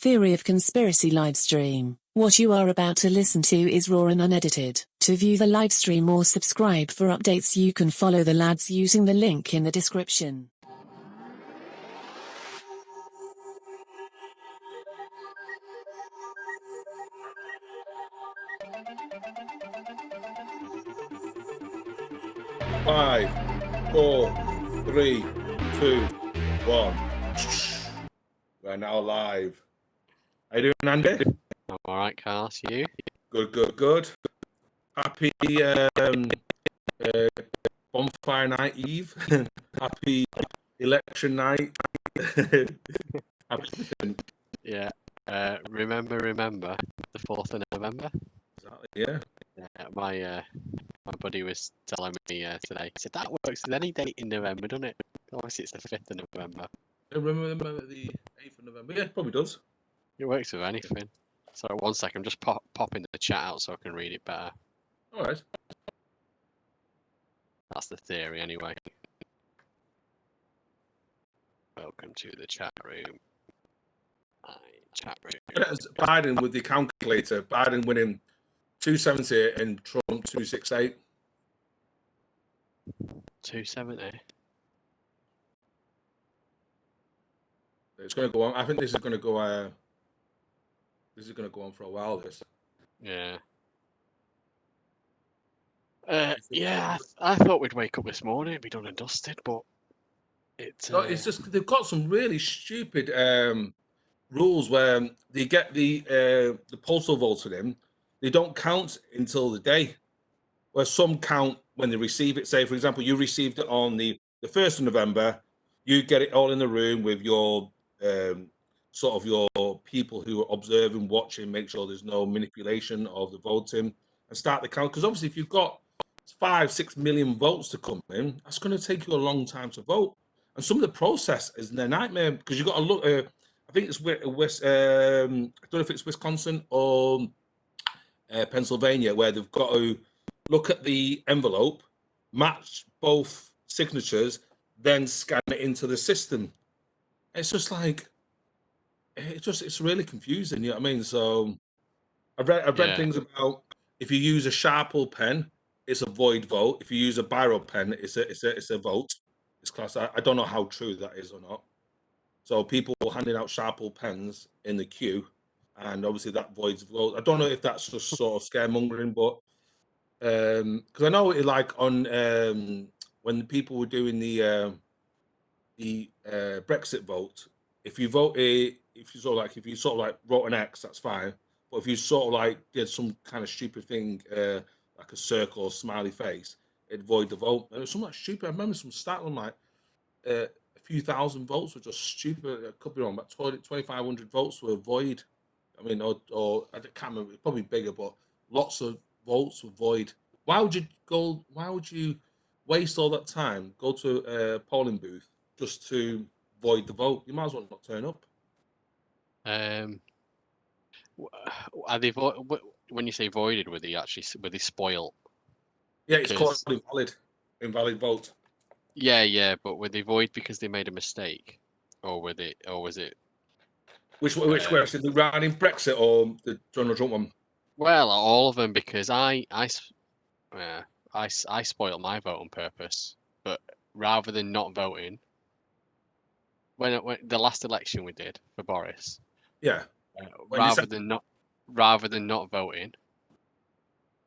Theory of Conspiracy livestream. What you are about to listen to is raw and unedited. To view the livestream or subscribe for updates, you can follow the lads using the link in the description. Five, 4, 3, 2, 1. We're now live. How you doing, Andy? I'm all right, Carl. You? Good. Happy bonfire night eve. Happy election night. Yeah. Remember the 4th of November? Exactly, yeah. My buddy was telling me today. He said that works with any date in November, doesn't it? Obviously, it's the 5th of November. I remember the 8th of November. Yeah, probably does. It works with anything. So 1 second, just popping the chat out so I can read it better. All right. That's the theory, anyway. Welcome to the chat room. Chat room. Biden with the calculator. Biden winning 270 and Trump 268. 270. It's going to go on. I think this is going to go. This is going to go on for a while. This. Yeah. Yeah. I thought we'd wake up this morning and be done and dusted, but No, it's just they've got some really stupid rules where they get the postal votes in. They don't count until the day, where some count when they receive it. Say, for example, you received it on the 1st of November. You get it all in the room with your sort of your people who are observing, watching, make sure there's no manipulation of the voting, and start the count. Because obviously, if you've got 5-6 million votes to come in, that's going to take you a long time to vote. And some of the process is a nightmare because you've got to look. I think it's West. I don't know if it's Wisconsin or Pennsylvania, where they've got to look at the envelope, match both signatures, then scan it into the system. It's just like it's really confusing. You know what I mean? So I've read things about if you use a Sharpie pen, it's a void vote. If you use a biro pen, it's a vote. It's class. I don't know how true that is or not. So people handing out Sharpie pens in the queue, and obviously that voids vote. I don't know if that's just sort of scaremongering, but because I know it like on when people were doing the Brexit vote, if you if you sort of like wrote an X, that's fine. But if you sort of like did some kind of stupid thing, like a circle or smiley face, it'd void the vote. And it was something like stupid. I remember some stat on like a few thousand votes were just stupid. It could be wrong, but 2,500 votes were void. I mean, or I can't remember. It's probably bigger, but lots of votes were void. Why would you go? Why would you waste all that time, go to a polling booth just to void the vote? You might as well not turn up. Are they when you say voided? Were they spoiled? Yeah, it's called invalid vote. Yeah, but were they void because they made a mistake, or was it? Which question? The regarding Brexit or the Donald Trump one? Well, all of them, because I spoiled my vote on purpose, but rather than not voting, when the last election we did for Boris, yeah, rather than not voting,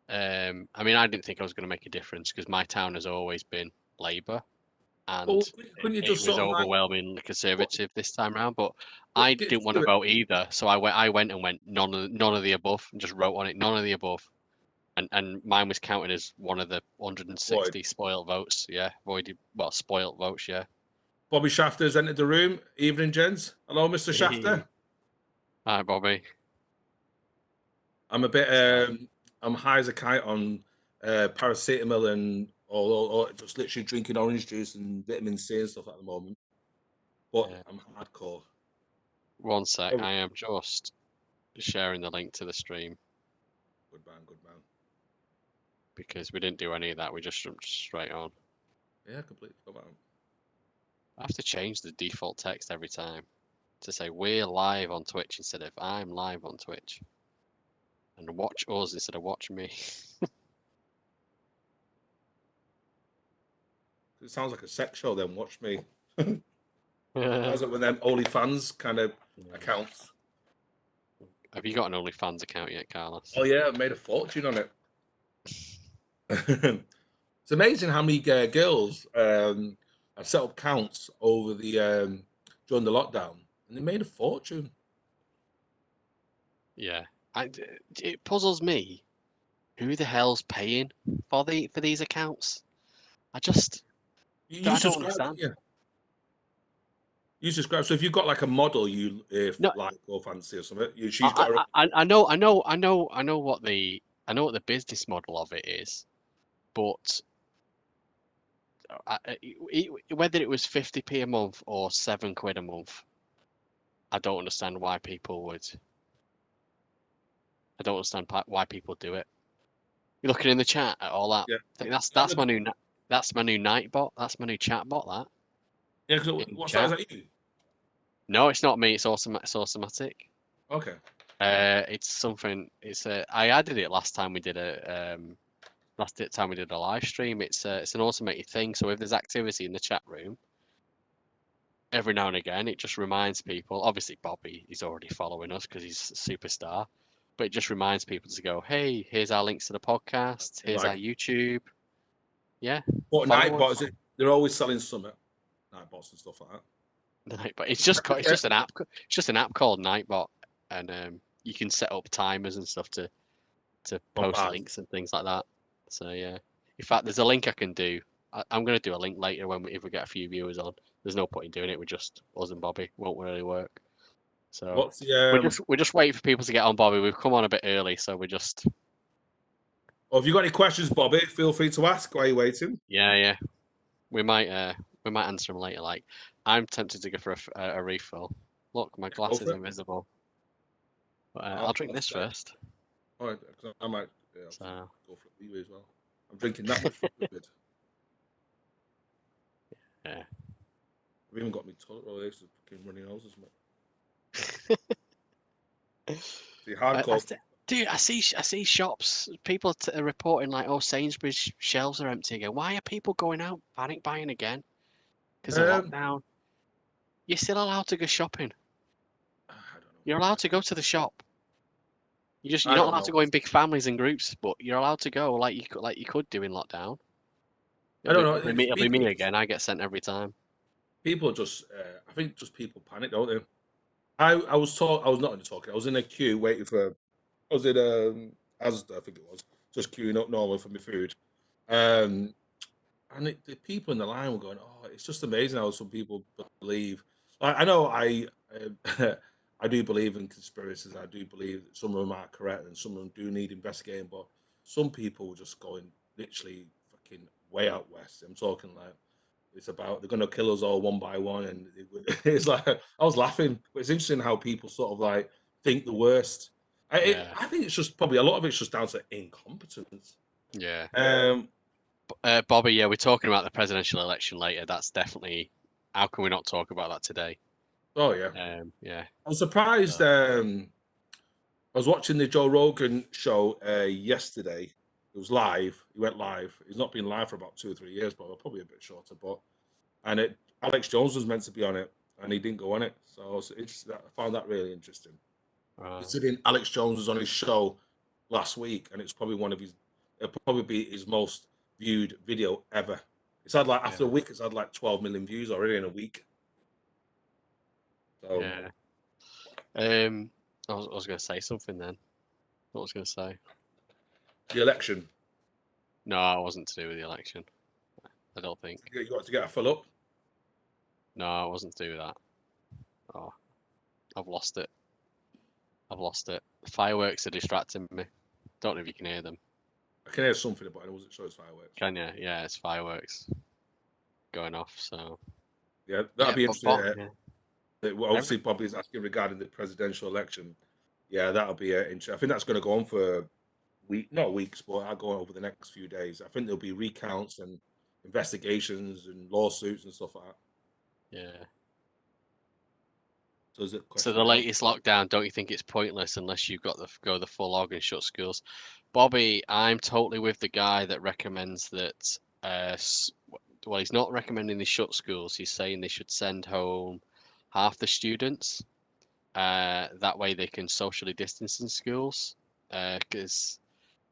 I mean, I didn't think I was going to make a difference because my town has always been Labour, and it was overwhelmingly Conservative this time around. But I didn't want to vote either, so I went none of the above, and just wrote on it none of the above. And mine was counted as one of the 160 spoiled votes. Yeah, voided. Well, spoiled votes. Yeah. Bobby Shafter's entered the room. Evening, gents. Hello, Mr. Shafter. Hi, Bobby. I'm a bit. I'm high as a kite on paracetamol and or just literally drinking orange juice and vitamin C and stuff at the moment. But I'm hardcore. 1 sec. I am just sharing the link to the stream. Good man. Because we didn't do any of that. We just jumped straight on. Yeah, completely forgot about it. I have to change the default text every time to say we're live on Twitch instead of I'm live on Twitch, and watch us instead of watch me. It sounds like a sex show. Then watch me. Sounds like one of them OnlyFans kind of accounts. Have you got an OnlyFans account yet, Carlos? Oh yeah, I've made a fortune on it. It's amazing how many girls have set up accounts over the during the lockdown, and they made a fortune. Yeah, it puzzles me. Who the hell's paying for these accounts? I don't subscribe, understand. yeah. You subscribe. So if you've got like a model like or fancy or something, she's got. I know what the business model of it is, but whether it was 50p a month or £7 a month, I don't understand why people would. I don't understand why people do it. You're looking in the chat at all that. Yeah. I think that's my new Nightbot. That's my new chatbot. That. Yeah. Because what's that? Is that you? No, it's not me. It's automatic. Okay. It's something. I added it last time we did a live stream. It's an automated thing. So if there's activity in the chat room, every now and again, it just reminds people. Obviously, Bobby is already following us because he's a superstar. But it just reminds people to go, hey, here's our links to the podcast. Here's our YouTube. Yeah. What Nightbot? They're always selling some Nightbots and stuff like that. Nightbot. It's just an app. It's just an app called Nightbot, and you can set up timers and stuff to post links and things like that. So yeah. In fact, there's a link I can do. I'm going to do a link later if we get a few viewers on. There's no point in doing it with just us and Bobby. Won't really work. So what's the, we're just waiting for people to get on, Bobby. We've come on a bit early, so we're just. Well, if you've got any questions, Bobby, feel free to ask while you're waiting. Yeah. We might answer them later. Like, I'm tempted to go for a refill. Look, my glass is invisible. But I'll drink this first. All right, I might go for it as well. I'm drinking that much liquid. Yeah. I've even got my toilet roll. It's fucking running noses, mate. The hardcore. Dude, I see shops. People are reporting like, "Oh, Sainsbury's shelves are empty again." Why are people going out panic buying again? Because of lockdown. You're still allowed to go shopping. I don't know. You're allowed to go to the shop. You're not allowed to go in big families and groups, but you're allowed to go like you could do in lockdown. I don't know. It'll be me again. I get sent every time. People just, I think, just people panic, don't they? I was not talking. I was in a queue waiting for. I was in Asda, I think it was, just queuing up normal for my food, and the people in the line were going, "Oh, it's just amazing how some people believe." I know I do believe in conspiracies. I do believe that some of them are correct and some of them do need investigating, but some people were just going literally fucking way out west. I'm talking like it's about they're going to kill us all one by one, and it's like I was laughing. But it's interesting how people sort of like think the worst. I think it's just probably a lot of it's just down to incompetence. Yeah. Bobby, yeah, we're talking about the presidential election later. That's definitely. How can we not talk about that today? Oh yeah. Yeah. I was surprised. I was watching the Joe Rogan show yesterday. It was live. He went live. He's not been live for about 2 or 3 years, but probably a bit shorter. And Alex Jones was meant to be on it, and he didn't go on it. So I found that really interesting. Considering Alex Jones was on his show last week, and it's probably it'll probably be his most viewed video ever. It's had after a week, it's had 12 million views already in a week. So yeah. I was going to say something then. What was I going to say? The election. No, it wasn't to do with the election. I don't think. You got to get a fill up. No, it wasn't to do with that. Oh, I've lost it. The fireworks are distracting me. Don't know if you can hear them. I can hear something, but I wasn't sure it's fireworks. Can you? Yeah, it's fireworks going off. So yeah, that'd be interesting. Obviously, Bobby's asking regarding the presidential election. Yeah, that'll be interesting. I think that's going to go on for not weeks, but I'll go on over the next few days. I think there'll be recounts and investigations and lawsuits and stuff like that. Yeah. So the latest lockdown, don't you think it's pointless unless you've got the full hog and shut schools? Bobby, I'm totally with the guy that recommends that. Well, he's not recommending they shut schools. He's saying they should send home half the students. That way they can socially distance in schools. Because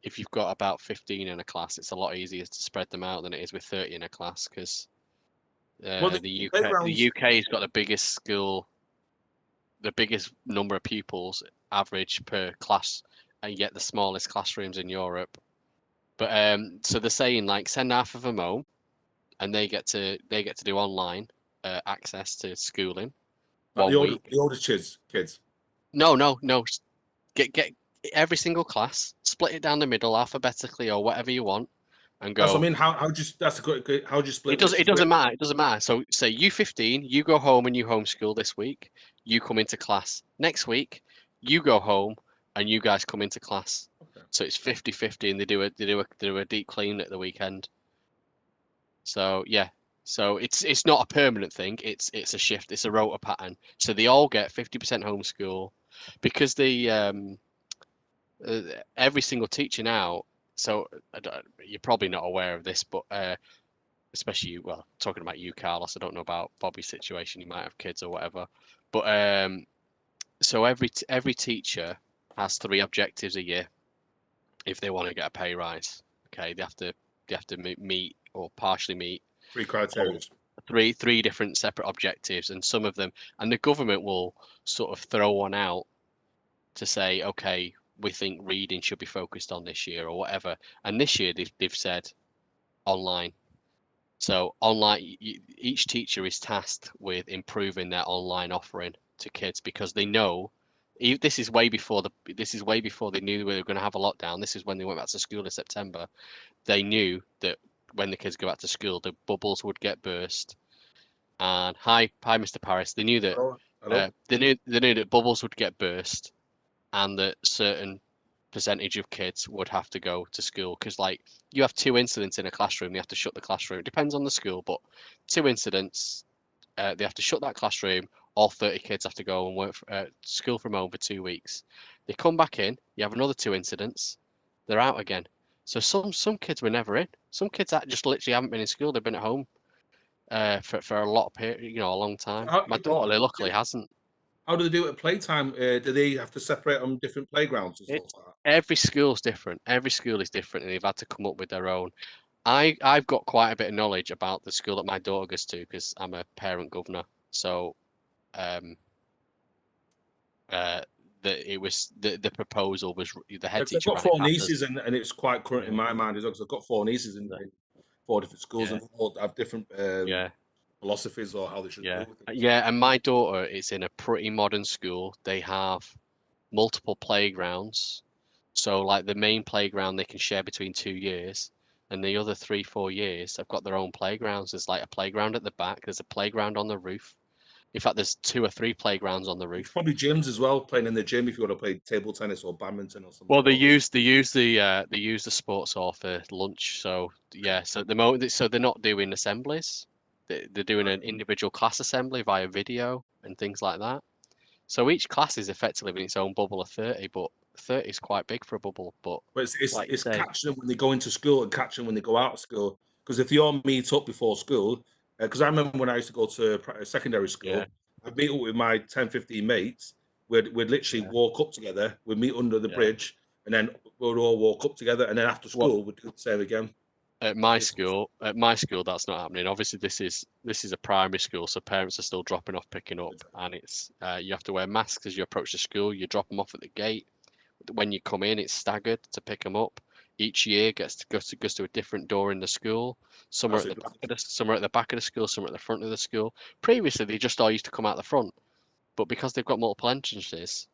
if you've got about 15 in a class, it's a lot easier to spread them out than it is with 30 in a class. Because the UK's got the biggest school, the biggest number of pupils average per class, and yet the smallest classrooms in Europe. But so they're saying like send half of them home, and they get to do online access to schooling. The oldest kids. No. Get every single class, split it down the middle alphabetically or whatever you want, and go. That's what I mean. How do you split? It doesn't matter. It doesn't matter. So say you 15, you go home and you homeschool this week. You come into class next week. You go home and you guys come into class. Okay. So it's 50-50, and they do a deep clean at the weekend. So yeah. So it's not a permanent thing. It's a shift. It's a rota pattern. So they all get 50% homeschool, because every single teacher now. So you're probably not aware of this, but especially you. Well, talking about you, Carlos. I don't know about Bobby's situation. You might have kids or whatever. But so every teacher has 3 objectives a year if they want to get a pay rise. Okay, they have to meet or partially meet 3 criteria. Three different separate objectives, and some of them, and the government will sort of throw one out to say, okay, we think reading should be focused on this year or whatever. And this year they've said online. So online, each teacher is tasked with improving their online offering to kids, because they know this is way before they knew we were going to have a lockdown. This is when they went back to school in September. They knew that when the kids go back to school, the bubbles would get burst. And hi, Mr. Paris. They knew that. Hello. They knew that bubbles would get burst, and that certain percentage of kids would have to go to school, because like you have 2 incidents in a classroom, they have to shut the classroom. It depends on the school, but 2 incidents, they have to shut that classroom. All 30 kids have to go and work school from home for 2 weeks. They come back in, you have another 2 incidents, they're out again. So some kids were never in. Some kids that just literally haven't been in school. They've been at home for a lot of period, a long time. My daughter luckily hasn't. How do they do it at playtime? Do they have to separate on different playgrounds and stuff like that? Every school's different. Every school is different, and they've had to come up with their own. I've got quite a bit of knowledge about the school that my daughter goes to, because I'm a parent governor. So, the proposal was the head teacher. I've got 4 nieces, and it's quite current in my mind as well, because I've got 4 nieces in 4 different schools, and all have different philosophies or how they should do things. Yeah, and my daughter is in a pretty modern school. They have multiple playgrounds, so like the main playground they can share between 2 years, and the other 3-4 years they've got their own playgrounds. There's like a playground at the back, there's a playground on the roof. In fact, there's 2 or 3 playgrounds on the roof. There's probably gyms as well, playing in the gym if you want to play table tennis or badminton or something. Well, they use the sports hall for lunch. So yeah, so at the moment, so they're not doing assemblies. They're doing an individual class assembly via video and things like that. So each class is effectively in its own bubble of 30, but 30 is quite big for a bubble. But it's catching them when they go into school and catching them when they go out of school. Because if you all meet up before school, because I remember when I used to go to secondary school, I'd meet up with my 10, 15 mates. We'd literally walk up together. We'd meet under the bridge, and then we'd all walk up together. And then after school, we'd do the same again. At my school, that's not happening. Obviously, this is a primary school, so parents are still dropping off, picking up, and it's you have to wear masks as you approach the school. You drop them off at the gate. When you come in, it's staggered to pick them up. Each year goes to a different door in the school. Some are at the back of the school, some are at the front of the school. Previously, they just all used to come out the front, but because they've got multiple entrances,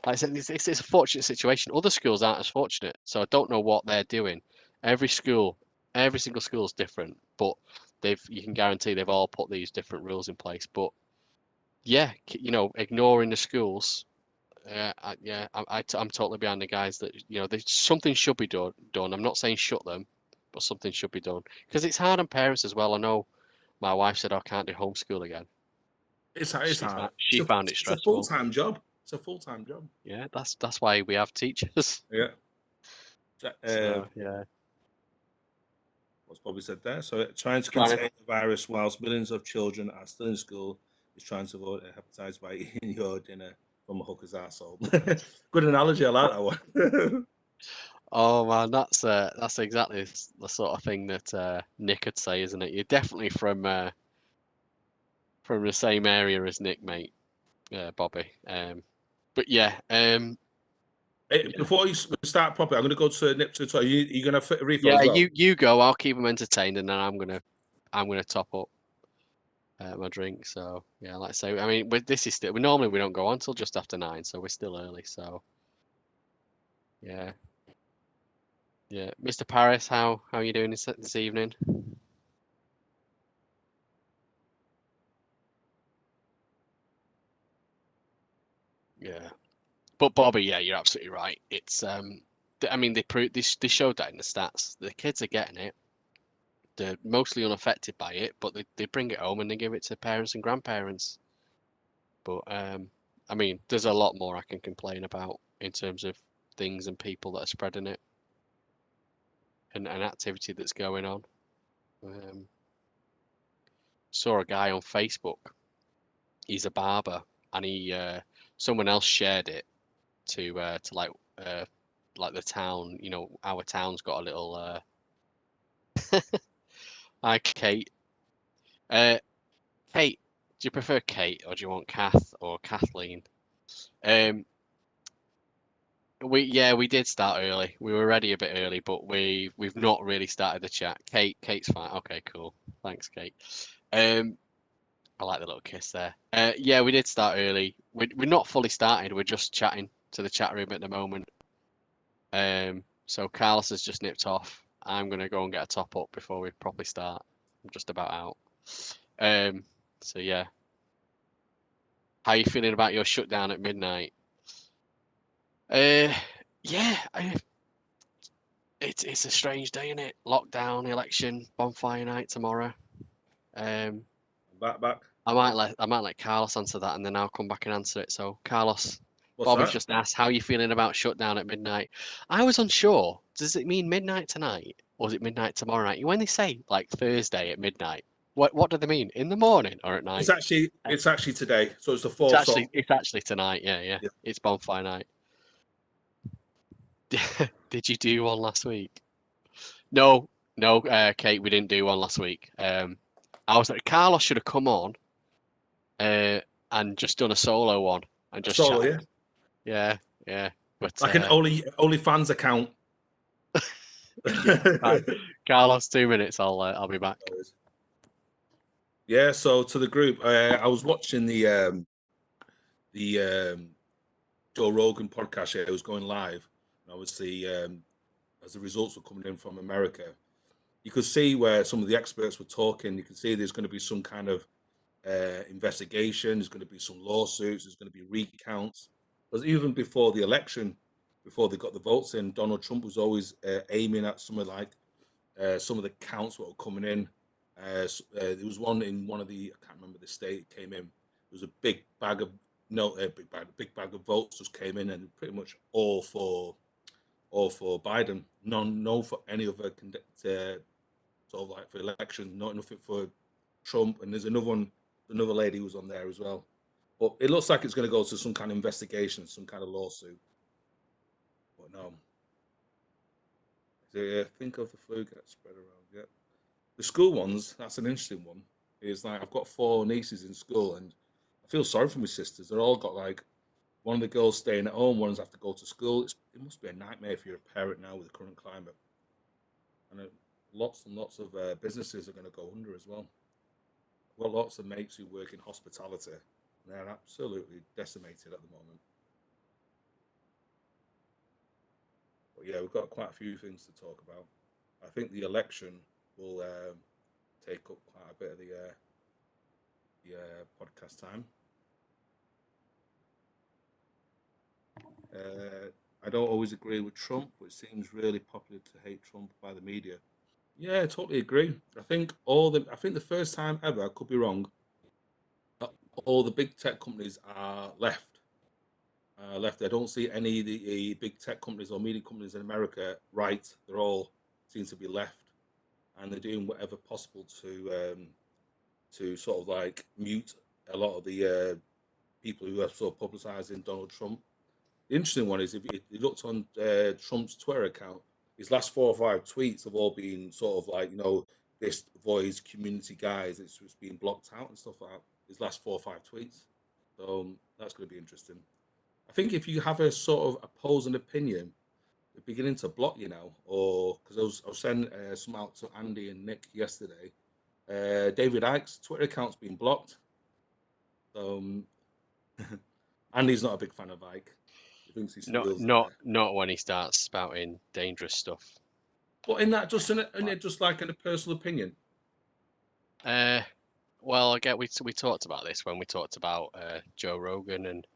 like I said, it's a fortunate situation. Other schools aren't as fortunate, so I don't know what they're doing. Every single school is different, but you can guarantee they've all put these different rules in place. But yeah, ignoring the schools. I'm totally behind the guys that something should be done. I'm not saying shut them, but something should be done, because it's hard on parents as well. I know my wife said I can't do homeschool again, It's hard. She found it stressful. It's a full-time job. It's a full-time job. Yeah, that's why we have teachers. Yeah. So, yeah. What's Bobby said there? So trying to contain the virus whilst millions of children are still in school is trying to avoid hepatitis by eating your dinner from a hooker's arsehole. Good analogy. I like that one. Oh man, that's exactly the sort of thing that Nick would say, isn't it? You're definitely from the same area as Nick, mate, Bobby. But yeah. Before you start properly, I'm going to go to Nip to. Are you going to fit a refill? Yeah, as well? you go. I'll keep them entertained, and then I'm gonna top up my drink. So yeah, like I say, I mean, this is still. Normally we don't go on till just after 9, so we're still early. So yeah. Yeah, Mr. Paris, how are you doing this evening? Yeah, but Bobby, yeah, you're absolutely right. It's I mean, they showed that in the stats. The kids are getting it. They're mostly unaffected by it, but they bring it home and they give it to parents and grandparents. But I mean, there's a lot more I can complain about in terms of things and people that are spreading it and activity that's going on. Saw a guy on Facebook. He's a barber, and he someone else shared it to like the town. You know, our town's got a little. Hi, Kate. Kate, do you prefer Kate or do you want Kath or Kathleen? We did start early. We were ready a bit early, but we've not really started the chat. Kate's fine. Okay, cool. Thanks, Kate. I like the little kiss there. Yeah, we did start early. We're not fully started. We're just chatting to the chat room at the moment. So Carlos has just nipped off. I'm gonna go and get a top up before we properly start. I'm just about out. So yeah. How are you feeling about your shutdown at midnight? Yeah, it's a strange day, isn't it? Lockdown, election, bonfire night tomorrow. Back. I might let Carlos answer that, and then I'll come back and answer it. So, Carlos, Bobby's just asked, how are you feeling about shutdown at midnight? I was unsure. Does it mean midnight tonight, or is it midnight tomorrow night? When they say like Thursday at midnight, what do they mean? In the morning or at night? It's actually today, so it's the fourth. It's actually tonight. Yeah. It's bonfire night. Did you do one last week? No, Kate, we didn't do one last week. I was like, Carlos should have come on, and just done a solo one and just solo, yeah. But like an only fans account. Right. Carlos, 2 minutes. I'll be back. Yeah. So to the group, I was watching the Joe Rogan podcast. It was going live, and obviously, as the results were coming in from America, you could see where some of the experts were talking. You could see there's going to be some kind of investigation. There's going to be some lawsuits. There's going to be recounts. Because even before the election, before they got the votes in, Donald Trump was always aiming at some of the counts that were coming in. There was one in one of the, I can't remember the state it came in. There was a big bag of big bag of votes just came in, and pretty much all for Biden. No for any other sort of like for election. Not nothing for Trump. And there's another lady who was on there as well. But it looks like it's going to go to some kind of investigation, some kind of lawsuit. But no. Think of the flu gets spread around. Yeah. The school ones, that's an interesting one. It's like I've got 4 nieces in school, and I feel sorry for my sisters. They're all got like one of the girls staying at home, one's have to go to school. It must be a nightmare if you're a parent now with the current climate. And lots and lots of businesses are going to go under as well. I've got lots of mates who work in hospitality, and they're absolutely decimated at the moment. But yeah, we've got quite a few things to talk about. I think the election will take up quite a bit of the podcast time. I don't always agree with Trump, but it seems really popular to hate Trump by the media. Yeah, I totally agree. I think the first time ever, I could be wrong, all the big tech companies are left. I don't see any of the big tech companies or media companies in America right. They're all seem to be left, and they're doing whatever possible to sort of like mute a lot of the people who are sort of publicizing Donald Trump. The interesting one is if you looked on Trump's Twitter account, his last 4 or 5 tweets have all been sort of like, this voice community guys. It's just been blocked out and stuff like that. His last 4 or 5 tweets. So that's going to be interesting. I think if you have a sort of opposing opinion, they're beginning to block you now. Or because I was sending some out to Andy and Nick yesterday. David Icke's Twitter account's been blocked. So Andy's not a big fan of Ike. He thinks he steals. Not when he starts spouting dangerous stuff. But in that, just like in a personal opinion. Well, again, we talked about this when we talked about Joe Rogan, and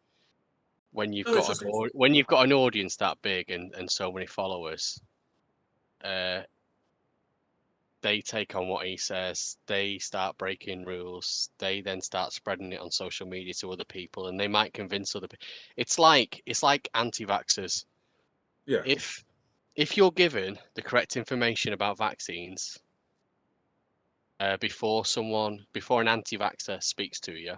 when you've got an audience that big and so many followers, they take on what he says. They start breaking rules. They then start spreading it on social media to other people, and they might convince other people. It's like anti-vaxxers. Yeah. If you're given the correct information about vaccines before an anti-vaxxer speaks to you,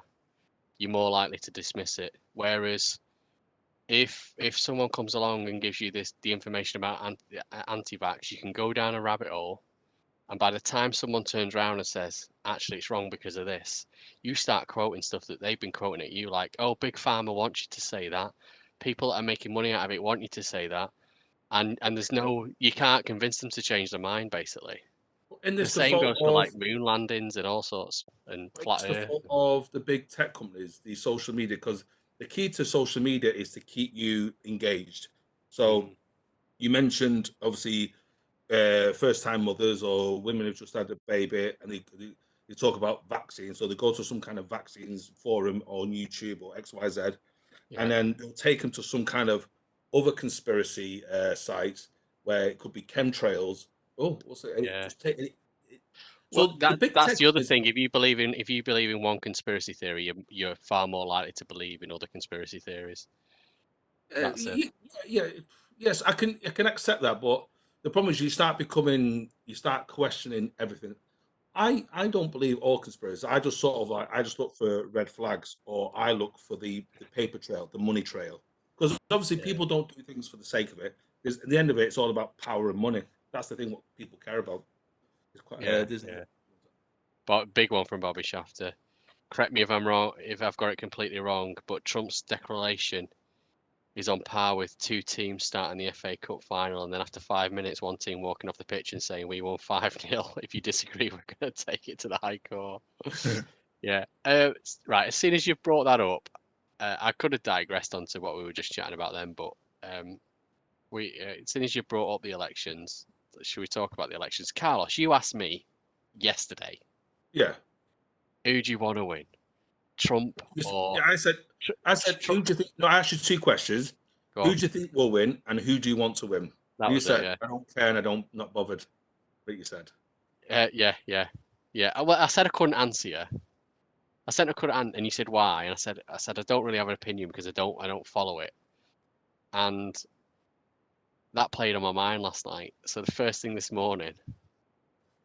you're more likely to dismiss it. Whereas if someone comes along and gives you the information about anti-vax, you can go down a rabbit hole, and by the time someone turns around and says, actually, it's wrong because of this, you start quoting stuff that they've been quoting at you, like, oh, Big Pharma wants you to say that. People that are making money out of it want you to say that. And you can't convince them to change their mind, basically. The same goes for like moon landings and all sorts, and flat Earth. It's the fault of the big tech companies, the social media, because the key to social media is to keep you engaged. So you mentioned, obviously, first-time mothers or women who've just had a baby, and they talk about vaccines. So they go to some kind of vaccines forum on YouTube or XYZ, and then they'll take them to some kind of other conspiracy sites where it could be chemtrails. Oh, what's it? Yeah. Just take it. So that's the other thing. If you believe in one conspiracy theory, you're far more likely to believe in other conspiracy theories. Yes, I can accept that, but the problem is you start questioning everything. I don't believe all conspiracies. I just sort of I just look for red flags, or I look for the paper trail, the money trail, because obviously people don't do things for the sake of it. Because at the end of it, it's all about power and money. That's the thing what people care about. It's quite But big one from Bobby Shafter. Correct me if I'm wrong, if I've got it completely wrong, but Trump's declaration is on par with 2 teams starting the FA Cup final, and then after 5 minutes, one team walking off the pitch and saying, we won 5-0. If you disagree, we're going to take it to the High Court. Yeah. Right, as soon as you've brought that up, I could have digressed onto what we were just chatting about then, but as soon as you brought up the elections, should we talk about the elections? Carlos, you asked me yesterday. Yeah. Who do you want to win? Trump or... Yeah, I said, who do you think... No, I asked you 2 questions. Who do you think will win, and who do you want to win? You said, I don't care and I'm not bothered. But you said. Yeah. Well, I said I couldn't answer you. I said I couldn't, and you said why, and I said I don't really have an opinion because I don't follow it, and that played on my mind last night. So the first thing this morning,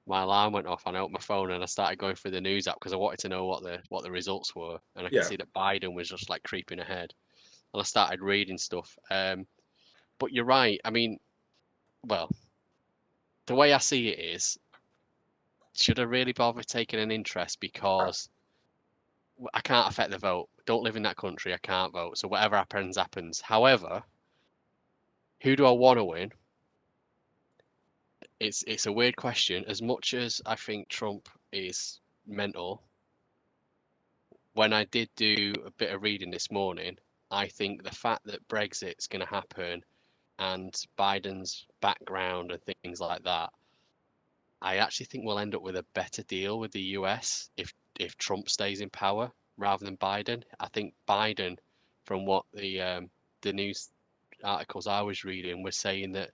my alarm went off, and I opened my phone and I started going through the news app because I wanted to know what the results were, and I could see that Biden was just like creeping ahead, and I started reading stuff. But you're right. I mean, well, the way I see it is, should I really bother taking an interest because I can't affect the vote? Don't live in that country. I can't vote. So whatever happens, happens. However, who do I want to win? It's a weird question. As much as I think Trump is mental, when I did do a bit of reading this morning, I think the fact that Brexit's going to happen and Biden's background and things like that, I actually think we'll end up with a better deal with the US if Trump stays in power rather than Biden. I think Biden, from what the news articles I was reading, were saying that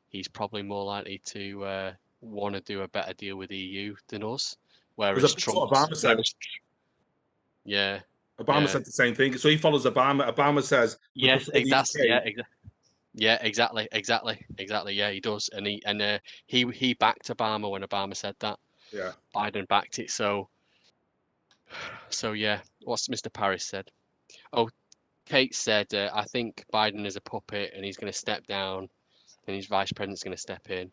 he's probably more likely to want to do a better deal with the EU than us. Whereas Trump, Yeah. Obama Yeah. said the same thing. So he follows Obama. Obama says, "We Yes, prefer the that's UK." yeah, exactly. Yeah, he does, and he backed Obama when Obama said that. Yeah. Biden backed it. So yeah. What's Mr. Paris said? Oh, Kate said, I think Biden is a puppet and he's going to step down, and his vice president's going to step in.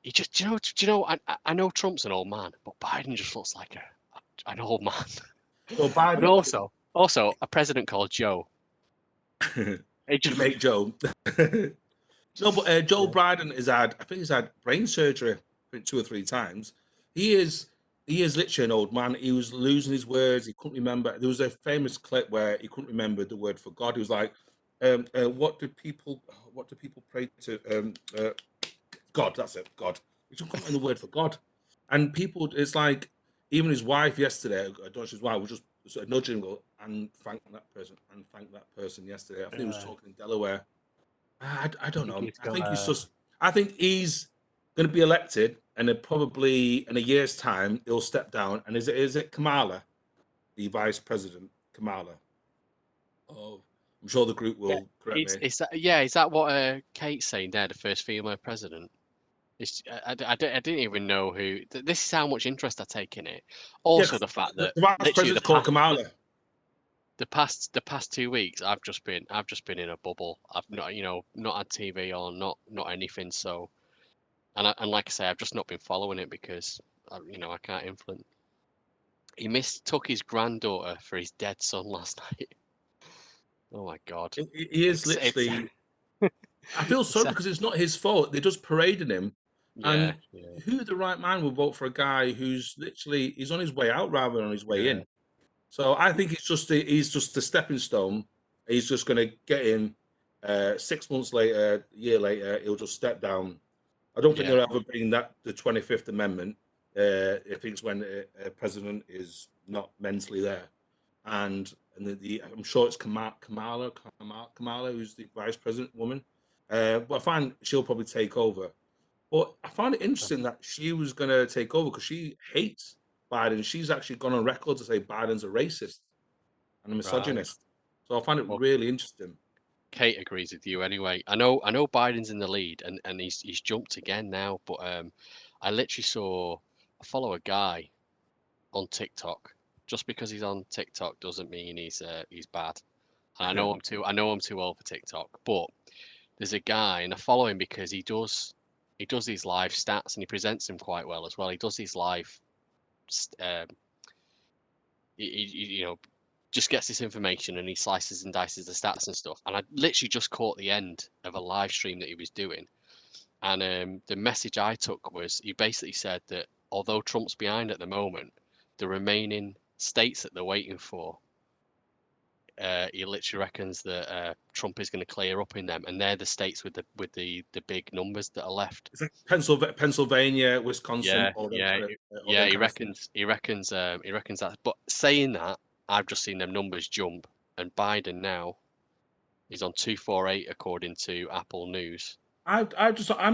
He just, do you know? I know Trump's an old man, but Biden just looks like an old man. Well, And Biden. also a president called Joe. It You just, make Joe. No, but Joe yeah. Biden I think he's had brain surgery, I think 2 or 3 times. He is literally an old man. He was losing his words. He couldn't remember. There was a famous clip where he couldn't remember the word for God. He was like, what do people pray to? God, that's it, God. He just couldn't remember the word for God. And people, it's like, even his wife yesterday, I don't know if his wife was just sort of nudging him, go, and thank that person yesterday. I think he was talking in Delaware. I don't think know. he's got I think he's going to be elected, and then probably in a year's time he'll step down. And is it Kamala, the vice president, Kamala? Oh, I'm sure the group yeah. will correct me. Is that what Kate's saying there, the first female president? I didn't even know who. This is how much interest I take in it. Yeah, Also, 'cause the fact the that vice literally president's called Kamala. the past 2 weeks, I've just been in a bubble. I've not not had TV on, not anything. So, and like I say, I've just not been following it because I can't influence. He mistook his granddaughter for his dead son last night. Oh my God! He is It's literally. I feel it's sorry because it's not his fault. They're just parading him. yeah, And yeah, who the right man would vote for a guy who's literally he's on his way out rather than on his way yeah. in? So I think he's just a stepping stone. He's just going to get in. 6 months later, a year later, he'll just step down. I don't think Yeah. they'll ever bring that the 25th Amendment. I think it's when a president is not mentally there, and I'm sure it's Kamala, who's the vice president woman. But I find she'll probably take over. But I find it interesting that she was going to take over because she hates Biden. She's actually gone on record to say Biden's a racist and a Right. misogynist. So I find it Well, really interesting. Kate agrees with you anyway. I know Biden's in the lead and he's jumped again now, but I literally follow a guy on TikTok. Just because he's on TikTok doesn't mean he's bad. And I know I'm too old for TikTok, but there's a guy and I follow him because he does these live stats and he presents them quite well as well. He does these live um, just gets this information and he slices and dices the stats and stuff. And I literally just caught the end of a live stream that he was doing. And the message I took was he basically said that although Trump's behind at the moment, the remaining states that they're waiting for, he literally reckons that Trump is going to clear up in them, and they're the states with the big numbers that are left. It's like Pennsylvania, Wisconsin, Yeah, yeah, all them He kind of states. reckons that. But saying that, I've just seen them numbers jump, and Biden now is on 248 according to Apple News. I'm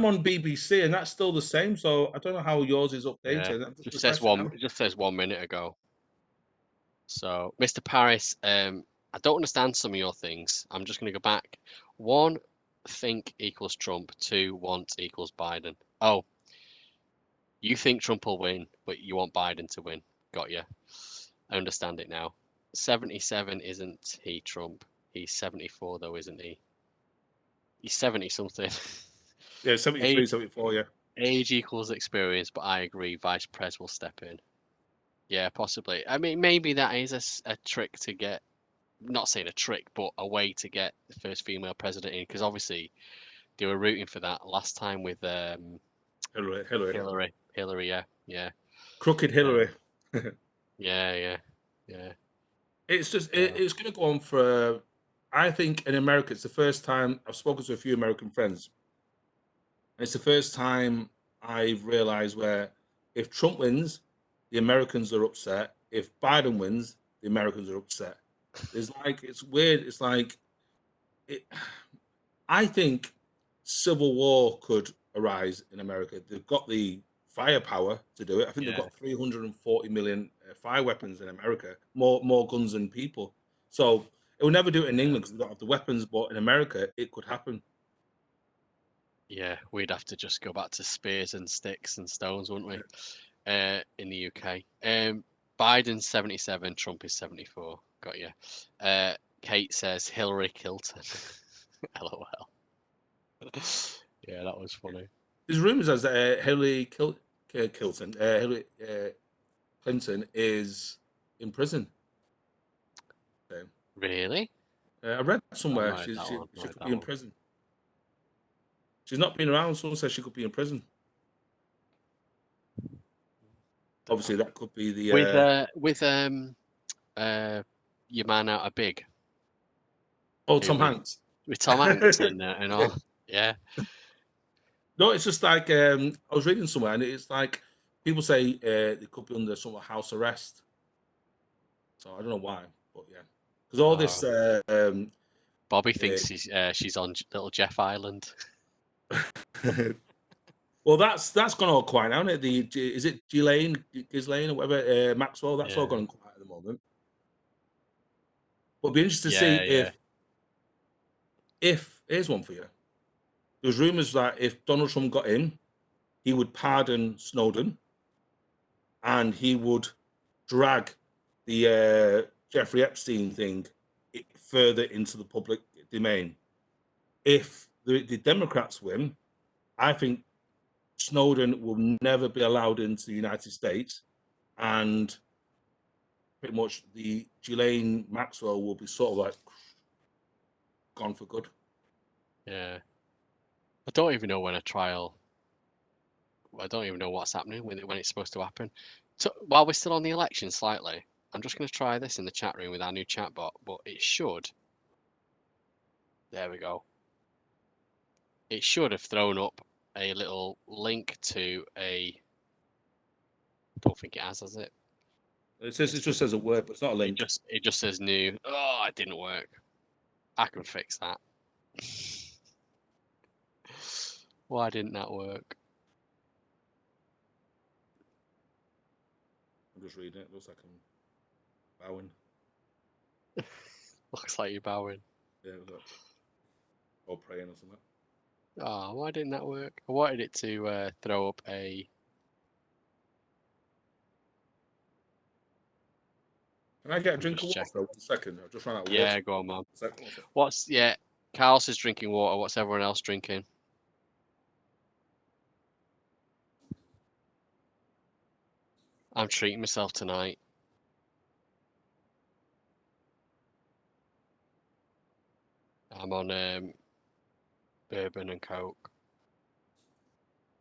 on BBC and that's still the same. So I don't know how yours is Yeah, updated. I'm just refreshing now. it just says 1 minute ago. So, Mr. Paris, I don't understand some of your things. I'm just going to go back. 1, think equals Trump. 2, want equals Biden. Oh, you think Trump will win, but you want Biden to win. Got you. I understand it now. 77 isn't he Trump? He's 74 though, isn't he? He's 70 something. Yeah, 73, Age 74, yeah. age equals experience, but I agree. Vice Pres will step in. Yeah, possibly. I mean, maybe that is a trick to get. Not saying a trick, but a way to get the first female president in, because obviously they were rooting for that last time with Hillary. Hillary, yeah. Crooked Hillary. Yeah. It's just Uh, it's going to go on for. I think in America, it's the first time I've spoken to a few American friends. It's the first time I've realized where if Trump wins, the Americans are upset. If Biden wins, the Americans are upset. It's weird. It's like it. I think civil war could arise in America. They've got the firepower to do it. I think they've yeah, got 340 million fire weapons in America, more guns than people. So it will never do it in England because we don't have the weapons, but in America it could happen. Yeah, we'd have to just go back to spears and sticks and stones, wouldn't we? In the UK. Biden's 77, Trump is 74. Got you. Kate says Hillary Clinton. LOL. Yeah, that was funny. There's rumours as Hillary Clinton is in prison. Really? I read somewhere she could be in prison. She's not been around. Someone says she could be in prison. Obviously, that could be the with your man out of Big. Oh, Tom Hanks. With Tom Hanks and all. Yeah. No, it's just like I was reading somewhere, and it's like people say they could be under some house arrest. So I don't know why, but yeah, because all this. Bobby thinks she's on Little Jeff Island. Well, that's gone all quiet now, isn't it? Is it Ghislaine or whatever? Maxwell. That's all gone quiet at the moment. But it'd be interesting to see if here's one for you. There's rumours that if Donald Trump got in, he would pardon Snowden, and he would drag the Jeffrey Epstein thing further into the public domain. If the Democrats win, I think Snowden will never be allowed into the United States, and pretty much the Ghislaine Maxwell will be sort of like gone for good. Yeah. I don't even know when a trial. I don't even know what's happening when it's supposed to happen. So, while we're still on the election slightly, I'm just going to try this in the chat room with our new chatbot, but it should. There we go. It should have thrown up a little link to a. Don't think it has it? It just says a word, but it's not a link. It just says new. Oh, it didn't work. I can fix that. Why didn't that work? I'm just reading it. Looks like I'm bowing. Looks like you're bowing. Yeah, or praying or something. Oh, why didn't that work? I wanted it to throw up a. Can I get a drink of water for 1 second? I've just run out of water. Yeah, go on, man. Carlos is drinking water. What's everyone else drinking? I'm treating myself tonight. I'm on bourbon and Coke.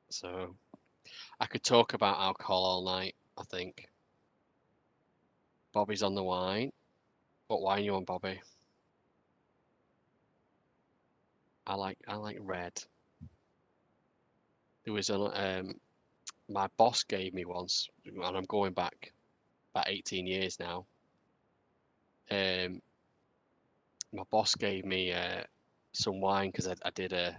So I could talk about alcohol all night, I think. Bobby's on the wine. What wine you on, Bobby? I like red. There was my boss gave me once, and I'm going back about 18 years now. My boss gave me some wine because I did a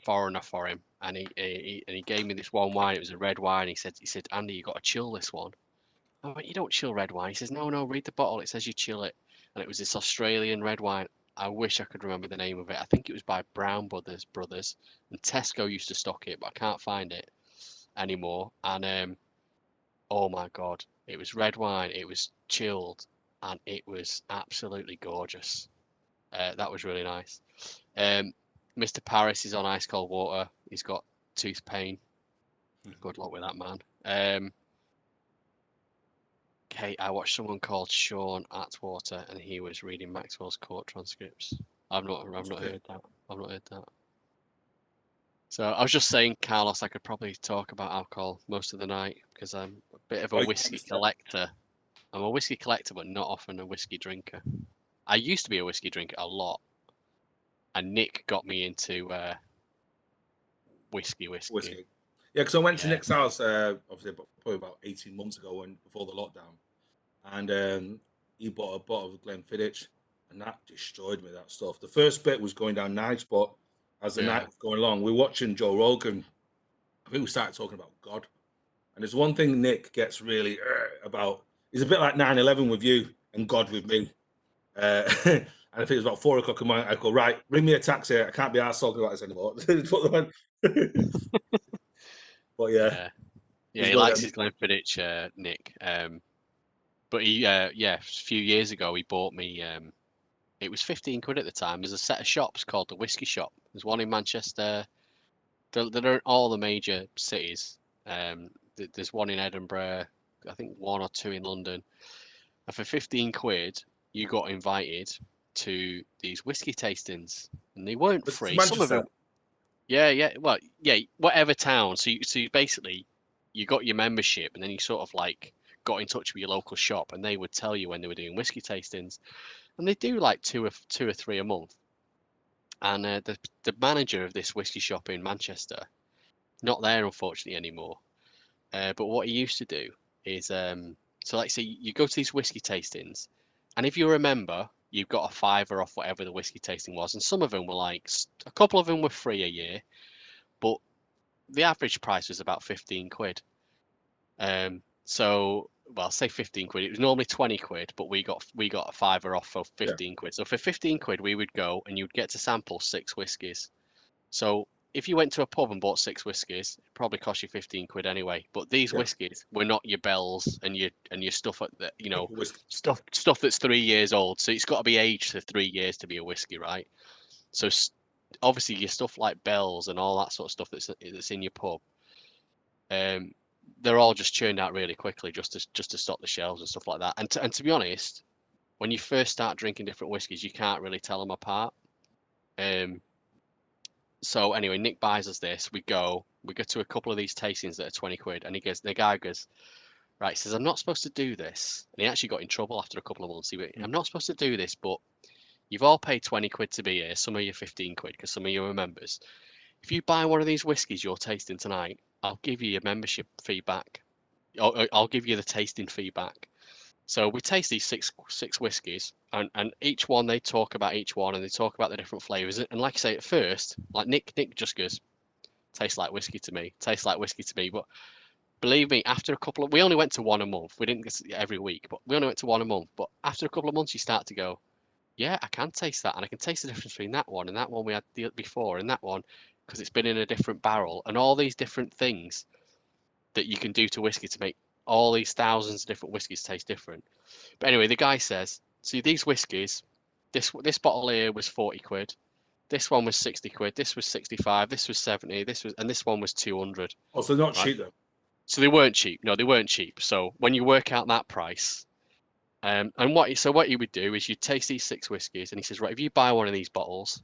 foreigner for him, and he gave me this one wine. It was a red wine. He said, Andy, you got to chill this one. I went, you don't chill red wine. He says, no, read the bottle. It says you chill it. And it was this Australian red wine. I wish I could remember the name of it. I think it was by Brown Brothers, and Tesco used to stock it, but I can't find it anymore. And oh my God, it was red wine. It was chilled, and it was absolutely gorgeous. That was really nice. Mr. Paris is on ice cold water. He's got tooth pain. Good luck with that, man. Kate, I watched someone called Sean Atwater, and he was reading Maxwell's court transcripts. I've not heard that. I've not heard that. So I was just saying, Carlos, I could probably talk about alcohol most of the night because I'm a bit of a whiskey collector. I'm a whiskey collector, but not often a whiskey drinker. I used to be a whiskey drinker a lot, and Nick got me into whiskey. Yeah, because I went to Nick's house, obviously, probably about 18 months ago, before the lockdown, and he bought a bottle of Glenfiddich, and that destroyed me. That stuff. The first bit was going down nice, but as the night was going along, we were watching Joe Rogan. I think we started talking about God, And there's one thing Nick gets really about. He's a bit like 9/11 with you and God with me. And I think it was about 4 o'clock in the morning. I go, right, bring me a taxi. I can't be arsed talking about this anymore. But yeah. Yeah, he likes his Glenfiddich, Nick. But he, a few years ago, he bought me. It was 15 quid at the time. There's a set of shops called the Whiskey Shop. There's one in Manchester. They're in all the major cities. There's one in Edinburgh. I think 1 or 2 in London. And for 15 quid, you got invited to these whiskey tastings, and they weren't free. Some of them. Yeah. Well, yeah, whatever town. So you basically, you got your membership, and then you sort of like got in touch with your local shop, and they would tell you when they were doing whiskey tastings, and they do like two or 3 a month. And the manager of this whiskey shop in Manchester, not there unfortunately anymore. But what he used to do is, so like say you go to these whiskey tastings, and if you remember, you got a £5 off whatever the whiskey tasting was, and some of them were like, a couple of them were free a year, but the average price was about 15 quid. So, well, say 15 quid. It was normally 20 quid, but we got a £5 off for 15 quid. So for 15 quid, we would go and you'd get to sample 6 whiskies. So if you went to a pub and bought 6 whiskies, it probably cost you 15 quid anyway. But these whiskies were not your bells and your stuff at the, stuff that's 3 years old. So it's got to be aged for 3 years to be a whiskey, right? So obviously your stuff like bells and all that sort of stuff that's in your pub, they're all just churned out really quickly just to stock the shelves and stuff like that. And to be honest, when you first start drinking different whiskies, you can't really tell them apart. So anyway, Nick buys us this. We go to a couple of these tastings that are 20 quid, and the guy goes, right, he says, I'm not supposed to do this. And he actually got in trouble after a couple of months. I'm not supposed to do this, but you've all paid 20 quid to be here. Some of you 15 quid because some of you are members. If you buy one of these whiskies you're tasting tonight, I'll give you your membership fee back. I'll give you the tasting fee back. So we taste these six whiskies, and each one they talk about each one, and they talk about the different flavors. And like I say, at first, like Nick just goes, tastes like whiskey to me, tastes like whiskey to me. But believe me, after a couple of, we only went to one a month. We didn't get every week, but we only went to one a month. But after a couple of months, you start to go, yeah, I can taste that, and I can taste the difference between that one and that one we had before, and that one, because it's been in a different barrel, and all these different things that you can do to whiskey to make all these thousands of different whiskies taste different. But anyway, the guy says, see these whiskies, this bottle here was 40 quid, this one was 60 quid, this was 65, this was 70, and this one was 200. Oh, so not cheap though. So they weren't cheap. No, they weren't cheap. So when you work out that price, and what you would do is you taste these 6 whiskies, and he says, right, if you buy one of these bottles,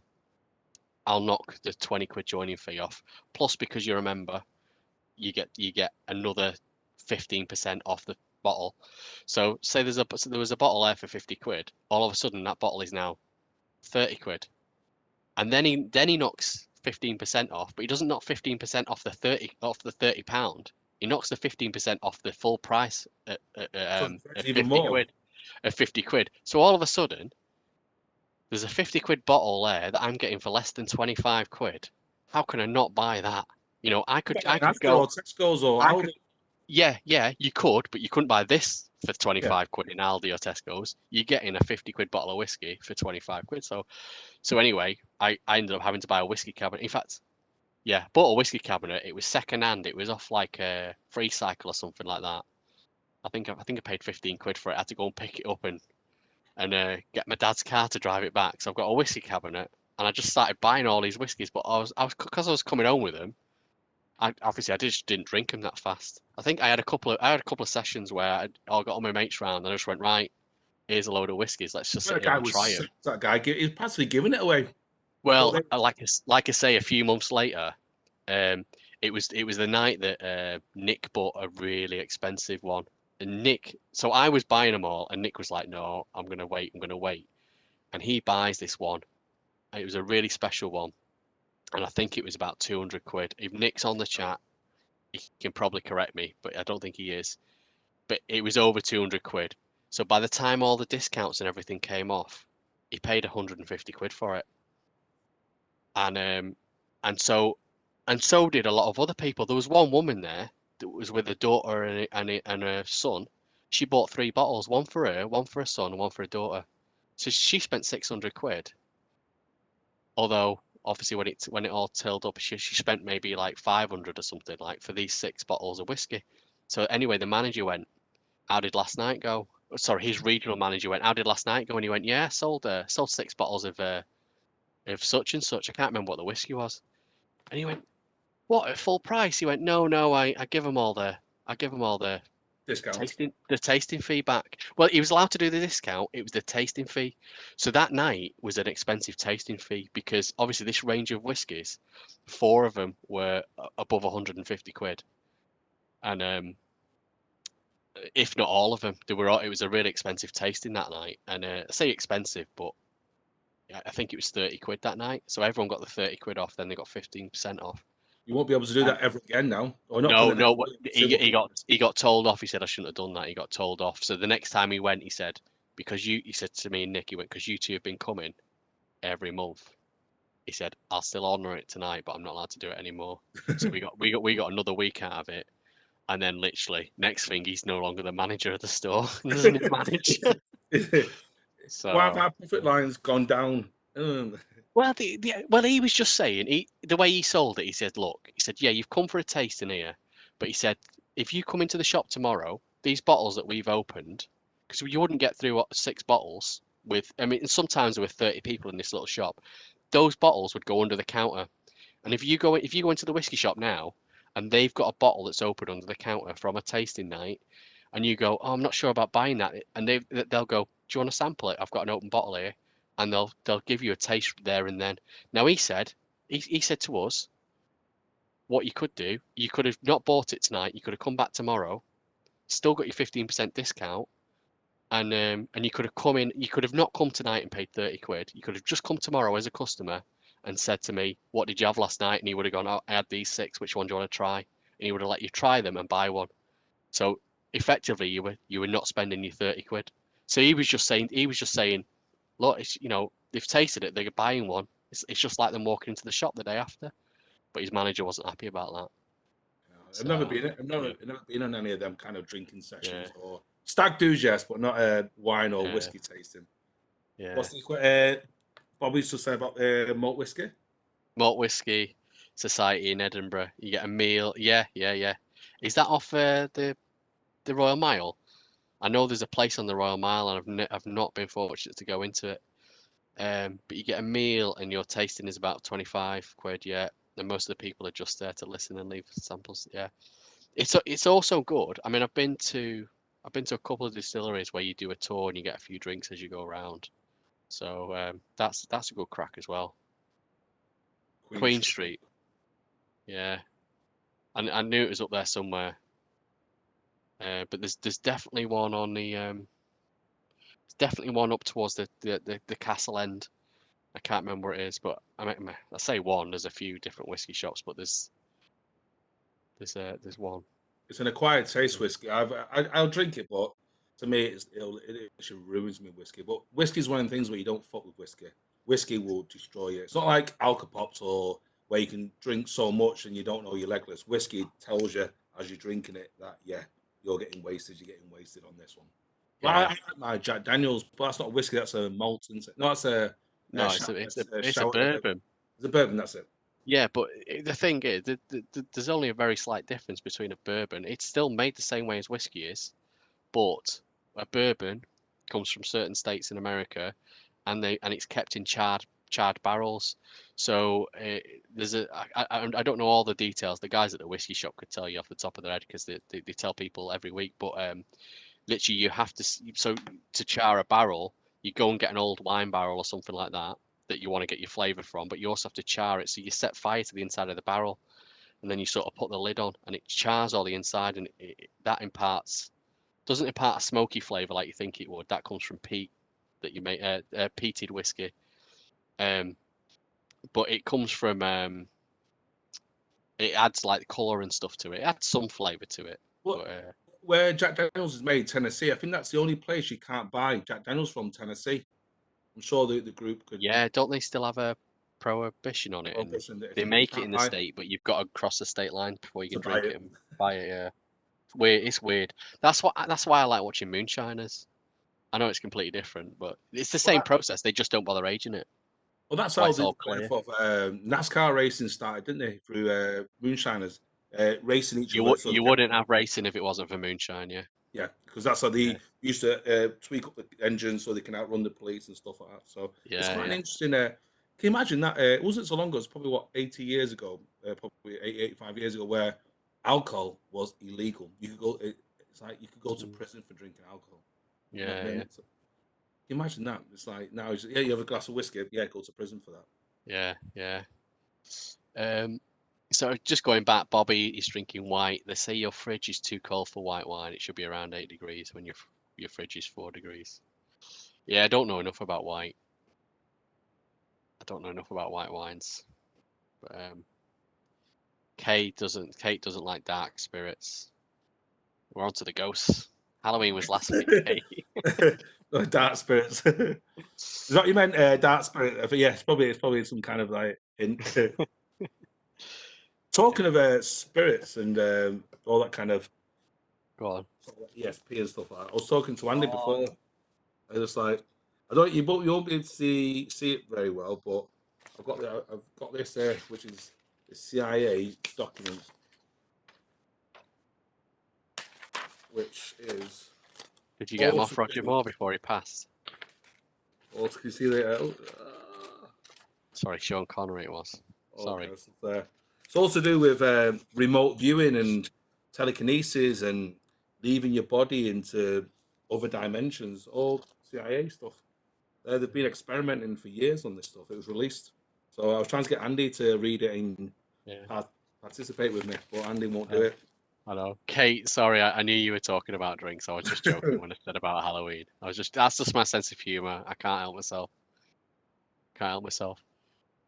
I'll knock the 20 quid joining fee off. Plus, because you're a member, you get another 15% off the bottle. So say there was a bottle there for 50 quid. All of a sudden, that bottle is now 30 quid, and then he knocks 15% off. But he doesn't knock 15% off the 30 pound. He knocks the 15% off the full price at 50 quid. At 50 quid. So all of a sudden, there's a 50 quid bottle there that I'm getting for less than 25 quid. How can I not buy that? I could go. Or Tesco's or Aldi. Yeah, you could, but you couldn't buy this for 25 quid in Aldi or Tesco's. You're getting a 50 quid bottle of whiskey for 25 quid. So anyway, I ended up having to buy a whiskey cabinet. In fact, bought a whiskey cabinet. It was second hand. It was off like a free cycle or something like that. I think I paid 15 quid for it. I had to go and pick it up and get my dad's car to drive it back. So I've got a whiskey cabinet, and I just started buying all these whiskies. But because I was coming home with them, I just didn't drink them that fast. I think I had a couple of sessions where I got all my mates round, and I just went, right, here's a load of whiskies. Let's just sit here and try them. That guy, he's possibly giving it away. Well, like I say, a few months later, it was the night that Nick bought a really expensive one. And so I was buying them all, and Nick was like, no, I'm going to wait. And he buys this one. It was a really special one. And I think it was about 200 quid. If Nick's on the chat, he can probably correct me, but I don't think he is. But it was over 200 quid. So by the time all the discounts and everything came off, he paid 150 quid for it. And so did a lot of other people. There was one woman there was with a daughter and a son. She bought 3 bottles, one for her, one for her son, and one for her daughter. So she spent 600 quid. Although obviously when it all tailed up, she spent maybe like 500 or something like for these 6 bottles of whiskey. So anyway, the manager went, "How did last night go?" Sorry, his regional manager went, "How did last night go?" And he went, "Yeah, sold 6 bottles of such and such. I can't remember what the whiskey was." And he went, "What, at full price?" He went, "No, I give them all the Discounts. tasting fee back." Well, he was allowed to do the discount. It was the tasting fee. So that night was an expensive tasting fee because obviously this range of whiskies, 4 of them were above 150 quid, and if not all of them, they were. It was a really expensive tasting that night, and I say expensive, but I think it was 30 quid that night. So everyone got the 30 quid off. Then they got 15% off. You won't be able to do that ever again now, or not for No, the next no, he got told off. He said I shouldn't have done that. He got told off. So the next time he went, he said, he said to me and Nick, he went, because you two have been coming every month. He said, I'll still honour it tonight, but I'm not allowed to do it anymore. So we got another week out of it. And then literally next thing, he's no longer the manager of the store. There's a new manager. So why have our profit lines gone down? well, well, he was just saying the way he sold it. He said, "Look," he said, "yeah, you've come for a tasting here, but he said if you come into the shop tomorrow, these bottles that we've opened, because you wouldn't get through 6 bottles with. I mean, sometimes there were 30 people in this little shop. Those bottles would go under the counter, and if you go into the whiskey shop now, and they've got a bottle that's open under the counter from a tasting night, and you go, oh, I'm not sure about buying that, and they'll go, do you want to sample it? I've got an open bottle here, and they'll give you a taste there and then. Now he said to us, what you could do, you could have not bought it tonight, you could have come back tomorrow, still got your 15% discount, and you could have come in, you could have not come tonight and paid 30 quid. You could have just come tomorrow as a customer and said to me, what did you have last night? And he would have gone, oh, I had these 6, which one do you want to try? And he would have let you try them and buy one. So effectively you were not spending your 30 quid. So he was just saying, look, it's, they've tasted it, they're buying one. It's just like them walking into the shop the day after. But his manager wasn't happy about that. I've never been on any of them kind of drinking sessions or stag do's, yes, but not wine or whiskey tasting. Yeah. What's Bobby used to say about malt whiskey? Malt Whiskey Society in Edinburgh. You get a meal. Yeah. Is that off the Royal Mile? I know there's a place on the Royal Mile, and I've not been fortunate to go into it. But you get a meal, and your tasting is about 25 quid. Yeah, and most of the people are just there to listen and leave samples. Yeah, it's also good. I mean, I've been to a couple of distilleries where you do a tour and you get a few drinks as you go around. So that's a good crack as well. Queen Street. Yeah, and I knew it was up there somewhere. But there's definitely one on the there's definitely one up towards the castle end. I can't remember where it is, but I say one. There's a few different whiskey shops, but there's one. It's an acquired taste whiskey. I'll drink it, but to me, it actually ruins me whiskey. But whiskey is one of the things where you don't fuck with whiskey. Whiskey will destroy you. It's not like Alka-Pops or where you can drink so much and you don't know you're legless. Whiskey tells you as you're drinking it that you're getting wasted. You're getting wasted on this one. Well, I like my Jack Daniels, but that's not whiskey. That's a malt. No, that's a it's a bourbon. It's a bourbon. That's it. Yeah, but the thing is, there's only a very slight difference between a bourbon. It's still made the same way as whiskey is, but a bourbon comes from certain states in America, and it's kept in charred barrels. So I don't know all the details. The guys at the whiskey shop could tell you off the top of their head because they tell people every week. But literally, you have to char a barrel, you go and get an old wine barrel or something like that you want to get your flavour from, but you also have to char it. So you set fire to the inside of the barrel, and then you sort of put the lid on, and it chars all the inside, and that doesn't impart a smoky flavour like you think it would. That comes from peat that you make, peated whiskey. But it comes from it adds like colour and stuff to it. It adds some flavour to it. Well, where Jack Daniels is made, Tennessee, I think that's the only place you can't buy Jack Daniels from, Tennessee. I'm sure the group could. Yeah, don't they still have a prohibition on it? They make it in the state, but you've got to cross the state line before you can drink it. Buy it, yeah. Weird. It's weird. That's why I like watching Moonshiners. I know it's completely different, but it's the same process. They just don't bother aging it. Well, that's Like how it's the all clear. NASCAR racing started, didn't they? Through Moonshiners racing each other. So You wouldn't have racing if it wasn't for Moonshine, yeah. Yeah, because that's how they used to tweak up the engine so they can outrun the police and stuff like that. So it's quite an interesting. Can you imagine that? It wasn't so long ago. It's probably what 80 years ago, probably 85 years ago, where alcohol was illegal. You could go. It's like you could go to prison for drinking alcohol. Yeah, Can you imagine that? It's like now, you have a glass of whiskey. Yeah, go to prison for that. Yeah. So just going back, Bobby is drinking white. They say your fridge is too cold for white wine. It should be around 8 degrees when your fridge is 4 degrees. Yeah, I don't know enough about white. I don't know enough about white wines. But Kate doesn't like dark spirits. We're on to the ghosts. Halloween was last week, Kate. Dark spirits. Is that what you meant? Dark spirit? Yes, it's probably some kind of like hint. Talking of spirits and all that kind of Go on. ESP and stuff like that. I was talking to Andy before. I was like, you won't be able to see it very well, but I've got this which is the CIA documents, which is. Did you get him off Roger Moore before he passed? Oh, can you see that? Sorry, Sean Connery it was. Sorry. It's all to do with remote viewing and telekinesis and leaving your body into other dimensions. All CIA stuff. They've been experimenting for years on this stuff. It was released. So I was trying to get Andy to read it and participate with me, but Andy won't do it. I know. Kate, sorry, I knew you were talking about drinks. I was just joking when I said about Halloween. That's just my sense of humour. I can't help myself.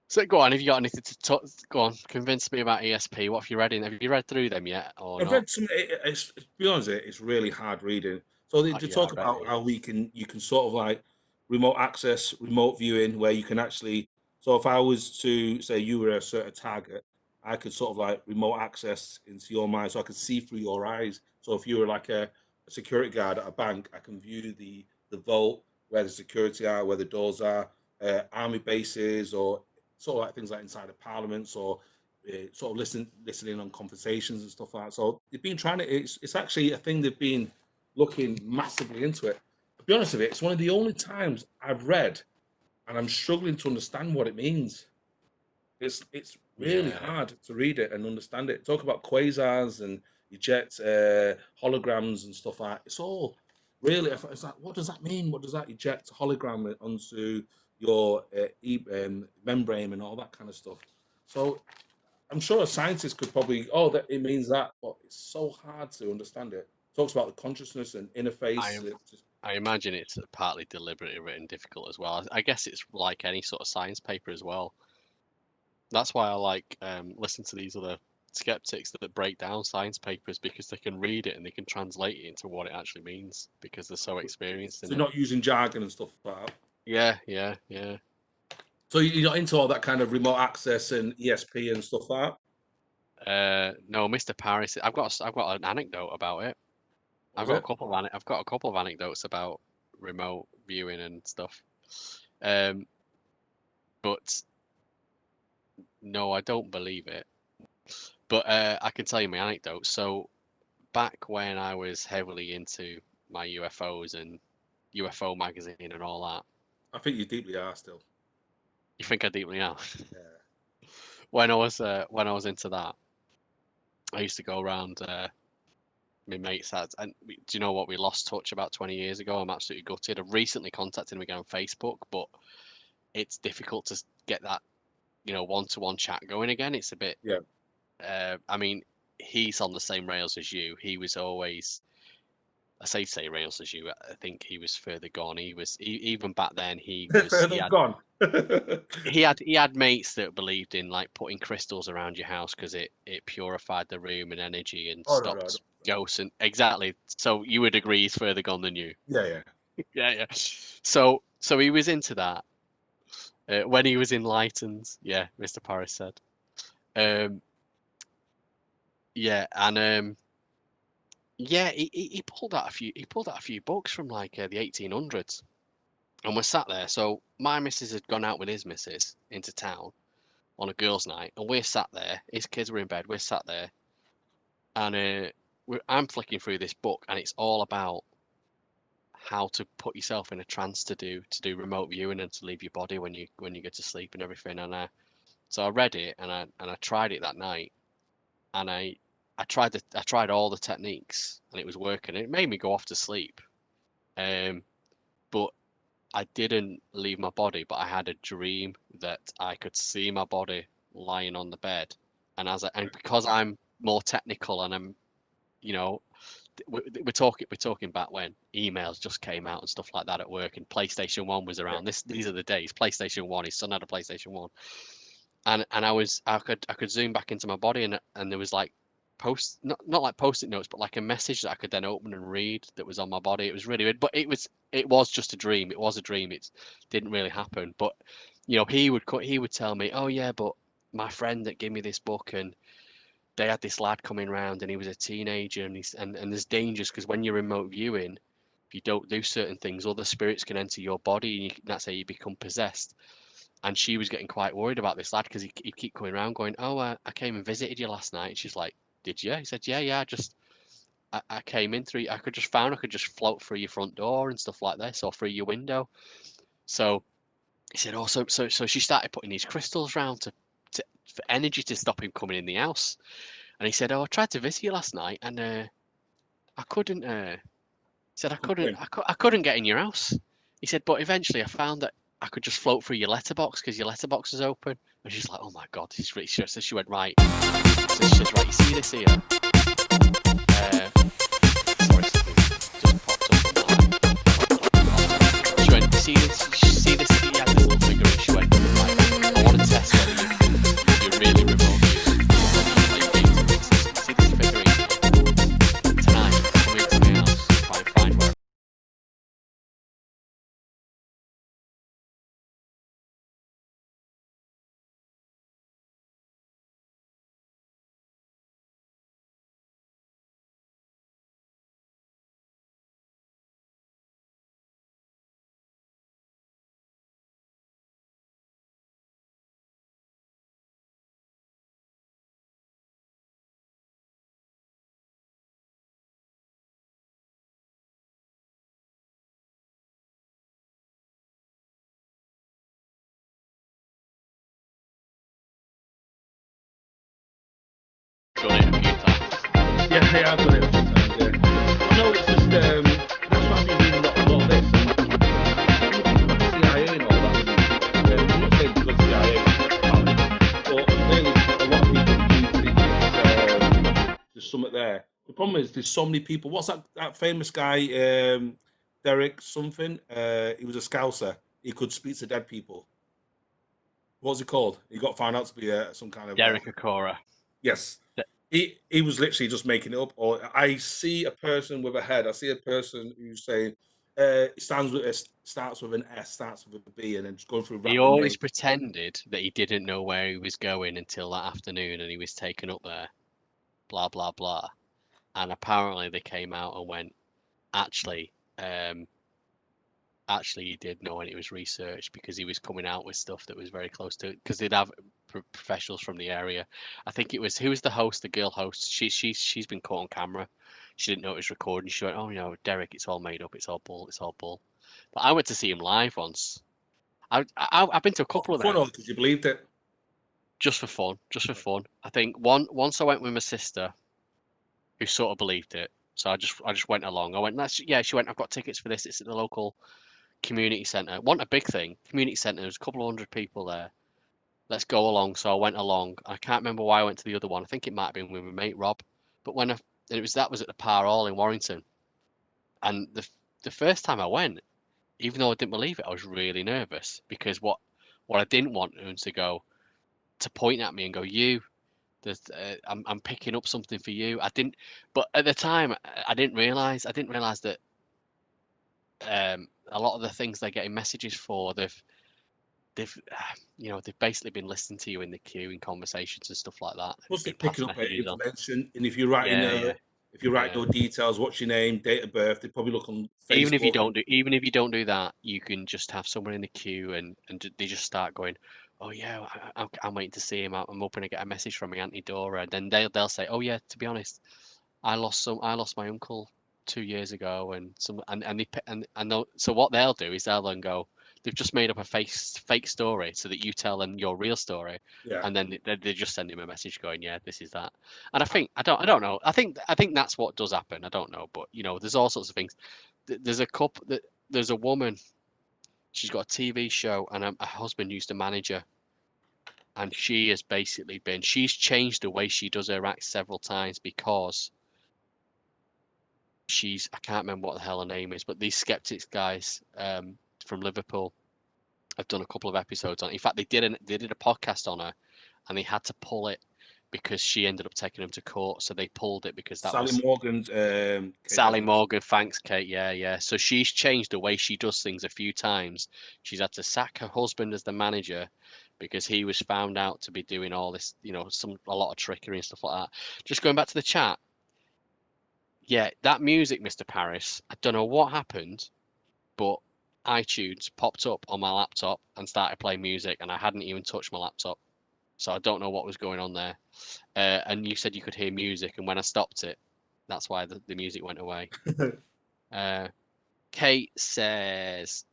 So go on, have you got anything to talk? Go on, convince me about ESP. What have you read in? Have you read through them yet? I've read some. To be honest, it's really hard reading. So they talk about how you can sort of like remote access, remote viewing, where you can actually. So if I was to say you were a certain target, I could sort of like remote access into your mind, so I could see through your eyes. So if you were like a security guard at a bank, I can view the vault, where the security are, where the doors are, army bases, or sort of like things like inside of parliaments, or sort of listening on conversations and stuff like that. So they've been trying to. It's actually a thing they've been looking massively into it. To be honest with it, it's one of the only times I've read, and I'm struggling to understand what it means. It's really hard to read it and understand it. Talk about quasars and eject holograms and stuff like that. It's all really. It's like, what does that mean? What does that eject hologram onto your membrane and all that kind of stuff? So I'm sure a scientist could probably, that it means that, but it's so hard to understand it. Talks about the consciousness and interface. I imagine it's partly deliberately written difficult as well. I guess it's like any sort of science paper as well. That's why I like listening to these other skeptics that break down science papers, because they can read it and they can translate it into what it actually means because they're so experienced in it. They're not using jargon and stuff like that. Yeah. So you're not into all that kind of remote access and ESP and stuff like that? No, Mr. Paris. I've got an anecdote about it. I've got a couple of anecdotes about remote viewing and stuff. But no, I don't believe it. But I can tell you my anecdote. So back when I was heavily into my UFOs and UFO magazine and all that. I think you deeply are still. You think I deeply am? Yeah. When I was into that, I used to go around my mates had, and do you know what? We lost touch about 20 years ago. I'm absolutely gutted. I've recently contacted him again on Facebook, but it's difficult to get that, one-to-one chat going again. It's a bit. Yeah. I mean, he's on the same rails as you. He was always. I say rails as you. I think he was further gone. Even back then. He was further gone. he had mates that believed in like putting crystals around your house because it purified the room and energy and stopped ghosts. And exactly. So you would agree he's further gone than you. Yeah. Yeah. So he was into that when he was enlightened. Yeah, Mr. Paris said. Yeah, and yeah, he pulled out a few books from like the 1800s, and we're sat there. So my missus had gone out with his missus into town on a girls' night, and we're sat there. His kids were in bed. We're sat there, and I'm flicking through this book, and it's all about how to put yourself in a trance to do remote viewing and to leave your body when you go to sleep and everything. And so I read it and I tried it that night, and I tried all the techniques and it was working. It made me go off to sleep, but I didn't leave my body. But I had a dream that I could see my body lying on the bed, and because I'm more technical and I'm, you know, we're talking back when emails just came out and stuff like that at work, and PlayStation 1 was around. These are the days. PlayStation 1, his son had a PlayStation 1, and I could zoom back into my body, and there was like not like post-it notes, but like a message that I could then open and read that was on my body. It was really weird, but it was just a dream. It was a dream. It didn't really happen. But he would tell me, oh yeah, but my friend that gave me this book, and they had this lad coming round, and he was a teenager, and there's dangers because when you're remote viewing, if you don't do certain things, other spirits can enter your body, and that's how you become possessed. And she was getting quite worried about this lad because he keep coming around going, oh, I came and visited you last night. And she's like, did you? He said, yeah, I came in through, I could just float through your front door and stuff like this, or through your window. So he said, oh, so she started putting these crystals round for energy to stop him coming in the house. And he said, oh, I tried to visit you last night, and I couldn't. He said I couldn't get in your house. He said, but eventually I found that I could just float through your letterbox because your letterbox is open. And she's like, oh my god, this is really serious. So she went, right. So she says, right, you see this here? Sorry, something just popped up on my. She went, you see this? He had this little figure, and she went, right, I want to test whether you're really remote. Like games and things. See this figure here? Tonight, come into my house, try and find where. Done it a few times. Yeah, I've done it a few times. Yeah. I know it's just that's why I've been doing a lot of this. CIA and all that. I'm not saying because CIA, but clearly a lot of people do think there's something there. The problem is there's so many people. What's that famous guy, Derek something? He was a Scouser. He could speak to dead people. What's it called? He got found out to be some kind of Derek Acora. Yes. He was literally just making it up. Or I see a person with a head. I see a person who's saying it starts with an S, starts with a B, and then just going through. He always pretended that he didn't know where he was going until that afternoon, and he was taken up there. Blah blah blah. And apparently they came out and went, actually, he did know, and it was researched because he was coming out with stuff that was very close to it, because they'd have professionals from the area. I think it was, who was the host, the girl host? She's been caught on camera. She didn't know it was recording. She went, oh, Derek, it's all made up. It's all bull. It's all bull. But I went to see him live once. I've been to a couple of them. Because you believed it. Just for fun. I think once I went with my sister, who sort of believed it. So I just went along. I went, she went, I've got tickets for this. It's at the local community centre. Want a big thing. Community centre, there's a couple of hundred people there. Let's go along. So I went along. I can't remember why I went to the other one. I think it might have been with my mate Rob. But that was at the Par Hall in Warrington. And the first time I went, even though I didn't believe it, I was really nervous because what I didn't want was to point at me and go, you, I'm picking up something for you. I didn't, but at the time I didn't realize that a lot of the things they're getting messages for, they've they've basically been listening to you in the queue in conversations and stuff like that. Plus, they're Been passed picking up messages on. information, and if you're writing, if you write no details, what's your name, date of birth, they probably look on Facebook. Even if you don't do that, you can just have someone in the queue, and they just start going, "Oh yeah, I'm waiting to see him. I'm hoping to get a message from Anthony Dora." And then they'll say, "Oh yeah, to be honest, I lost my uncle 2 years ago," so what they'll do is they'll then go, they've just made up a fake story so that you tell them your real story, and then they just send him a message going, "Yeah, this is that." And I don't know. I think that's what does happen. I don't know, but there's all sorts of things. There's a couple that there's a woman. She's got a TV show, and her husband used to manage her, and she has basically she's changed the way she does her acts several times because I can't remember what the hell her name is, but these Skeptics guys from Liverpool have done a couple of episodes on it. In fact, they did a podcast on her, and they had to pull it because she ended up taking them to court. So they pulled it because Sally Morgan's. Sally Morgan, thanks, Kate. Yeah. So she's changed the way she does things a few times. She's had to sack her husband as the manager because he was found out to be doing all this, a lot of trickery and stuff like that. Just going back to the chat. Yeah, that music, Mr. Paris, I don't know what happened, but iTunes popped up on my laptop and started playing music, and I hadn't even touched my laptop. So I don't know what was going on there. And you said you could hear music, and when I stopped it, that's why the music went away. Kate says,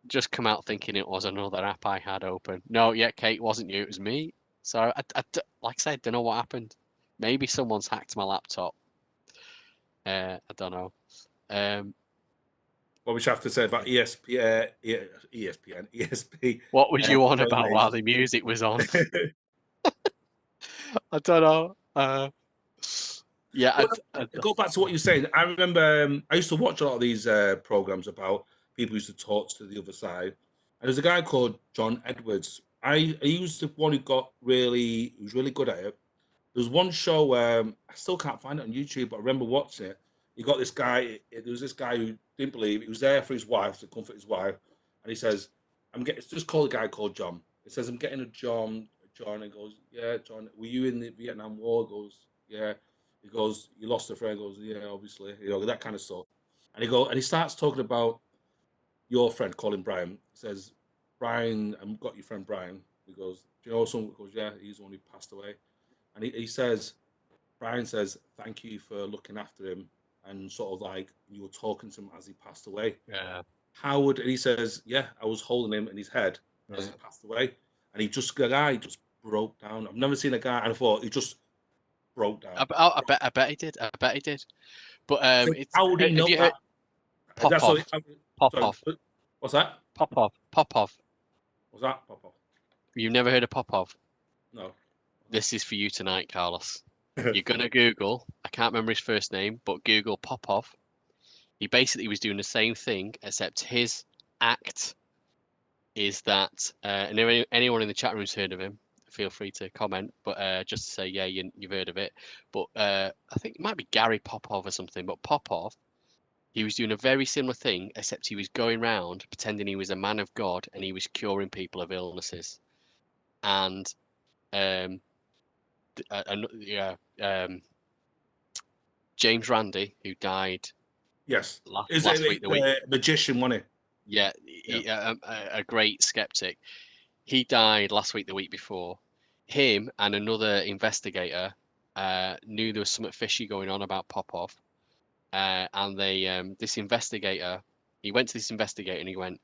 just come out thinking it was another app I had open. No, yeah, Kate, wasn't you, it was me. So like I said, don't know what happened. Maybe someone's hacked my laptop. I don't know. What we should have to say about ESP. What was you on about while the music was on? I don't know. Yeah, go back to what you're saying. I remember I used to watch a lot of these programs about people who used to talk to the other side. And there's a guy called John Edwards. He was the one who he was really good at it. There was one show where I still can't find it on YouTube, but I remember watching it. You got this guy. There was this guy who didn't believe he was there for his wife to comfort his wife, and he says, It's just called a guy called John. It says, "I'm getting a John." John, and goes, "Yeah, John. Were you in the Vietnam War?" Goes, "Yeah." He goes, "You lost a friend." Goes, "Yeah, obviously." That kind of stuff. And he starts talking about your friend, call him Brian. He says, "Brian, I've got your friend Brian." He goes, "Do you know someone?" He goes, "Yeah, he's the one who passed away." And he says, Brian says, "Thank you for looking after him," and sort of like you were talking to him as he passed away. Yeah. Howard, and he says, "Yeah, I was holding him in his head as he passed away," and the guy just broke down. I've never seen a guy, and I thought he just broke down. I bet he did. I bet he did. But how would he know that? Popov. What's that? Popov. What's that? Popov. You've never heard of Popov? No. This is for you tonight, Carlos. You're gonna Google. I can't remember his first name, but Google Popov. He basically was doing the same thing, except his act is that. And if anyone in the chat room's heard of him, feel free to comment. But just to say, yeah, you've heard of it. But I think it might be Gary Popov or something. But Popov, he was doing a very similar thing, except he was going around pretending he was a man of God and he was curing people of illnesses. And James Randi, who died. Yes. Last week, the week. Magician, wasn't he? Yeah, a great skeptic. He died last week, the week before. Him and another investigator knew there was something fishy going on about Popov. And this investigator, he went to this investigator and he went,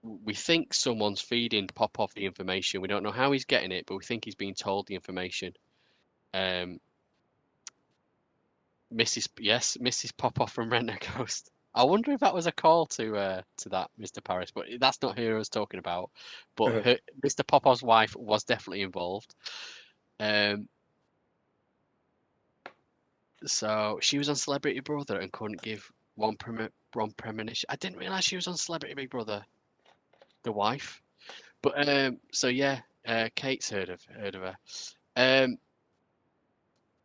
"We think someone's feeding Popov the information. We don't know how he's getting it, but we think he's being told the information." Mrs. Popov from Rent a Ghost. I wonder if that was a call to that, Mr. Paris, but that's not who I was talking about. But Mr. Popov's wife was definitely involved. So she was on Celebrity Brother and couldn't give one premonition. I didn't realize she was on Celebrity Big Brother, the wife. But so yeah, Kate's heard of her.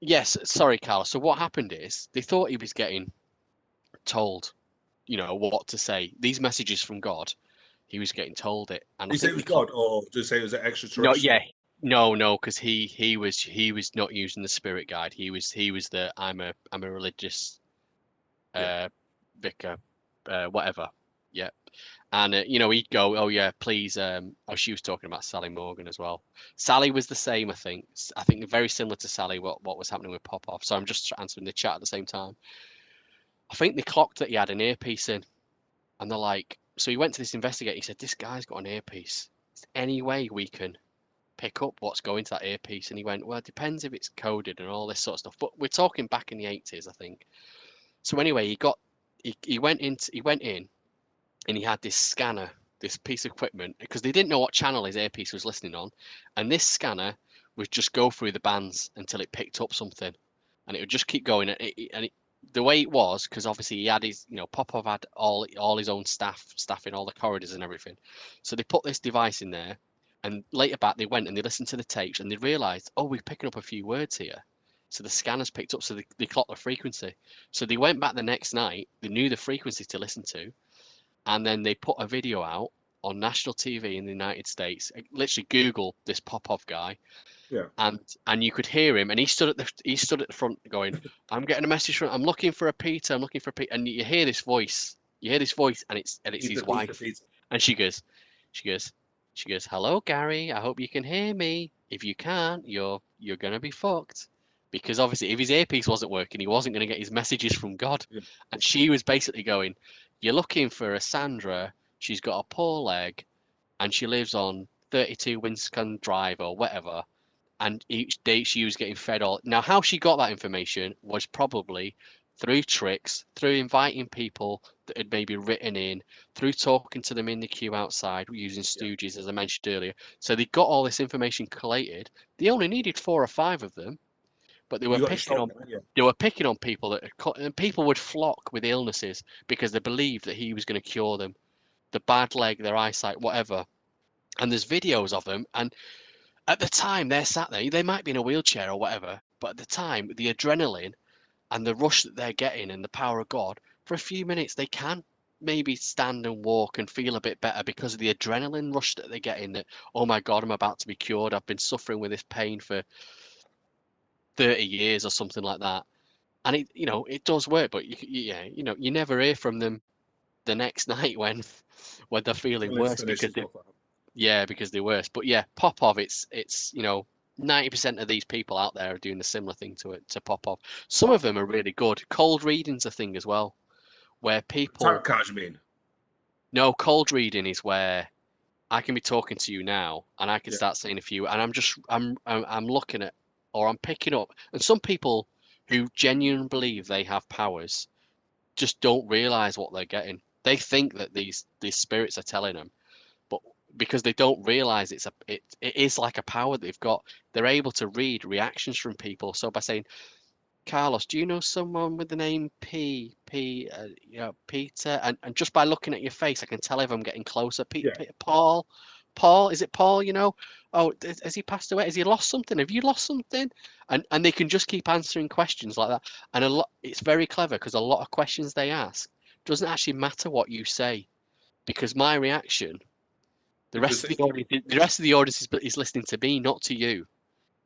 Yes, sorry, Carlos. So what happened is they thought he was getting told, what to say. These messages from God. He was getting told it, and Did you say it was God, or did you say it was an extraterrestrial? No, because he was not using the spirit guide. He was the I'm a religious vicar, whatever. Yeah. And he'd go, oh yeah, please. She was talking about Sally Morgan as well. Sally was the same, I think. I think very similar to Sally. What was happening with Popov? So I'm just answering the chat at the same time. I think they clocked that he had an earpiece in, and they're like, so he went to this investigator. He said, this guy's got an earpiece. Is there any way we can pick up what's going to that earpiece? And he went, well, it depends if it's coded and all this sort of stuff. But we're talking back in the 80s, I think. So anyway, he went in and he had this scanner, this piece of equipment, because they didn't know what channel his earpiece was listening on, and this scanner would just go through the bands until it picked up something, and it would just keep going. The way it was, because obviously he had his, Popov had all his own staff in all the corridors and everything, so they put this device in there, and later back they went and they listened to the tapes and they realised, oh, we're picking up a few words here. So the scanners picked up, so they clocked the frequency. So they went back the next night, they knew the frequency to listen to, and then they put a video out on national TV in the United States. Literally Google this Popov guy, and you could hear him, and he stood at the front going, "I'm getting a message from. I'm looking for a Peter. I'm looking for a Peter." And you hear this voice. And it's his wife, and she goes, "Hello, Gary. I hope you can hear me. If you can't, you're gonna be fucked." Because obviously, if his earpiece wasn't working, he wasn't going to get his messages from God. Yeah. And she was basically going, you're looking for a Sandra. She's got a poor leg, and she lives on 32 Winscombe Drive or whatever. And each day she was getting fed all. Now, how she got that information was probably through tricks, through inviting people that had maybe written in, through talking to them in the queue outside using stooges, as I mentioned earlier. So they got all this information collated. They only needed 4 or 5 of them. But they were picking on people and people would flock with illnesses because they believed that he was going to cure them, the bad leg, their eyesight, whatever. And there's videos of them. And at the time they're sat there, they might be in a wheelchair or whatever. But at the time, the adrenaline and the rush that they're getting and the power of God, for a few minutes, they can maybe stand and walk and feel a bit better because of the adrenaline rush that they're getting. That, oh my God, I'm about to be cured. I've been suffering with this pain for 30 years or something like that, and it does work, but you never hear from them the next night when they're feeling worse because they're worse. But yeah, Popov, it's 90% of these people out there are doing a similar thing to Popov. Some of them are really good. Cold reading's a thing as well, where people no, cold reading is where I can be talking to you now and I can start saying a few, and I'm looking at, or I'm picking up, and some people who genuinely believe they have powers just don't realize what they're getting. They think that these spirits are telling them, but because they don't realize it is like a power they've got. They're able to read reactions from people. So by saying, Carlos, do you know someone with the name Peter? And just by looking at your face, I can tell if I'm getting closer. Paul, is it Paul? Oh, has he passed away? Has he lost something? Have you lost something? And they can just keep answering questions like that. And it's very clever because a lot of questions they ask doesn't actually matter what you say, because my reaction, the rest of the audience is listening to me, not to you.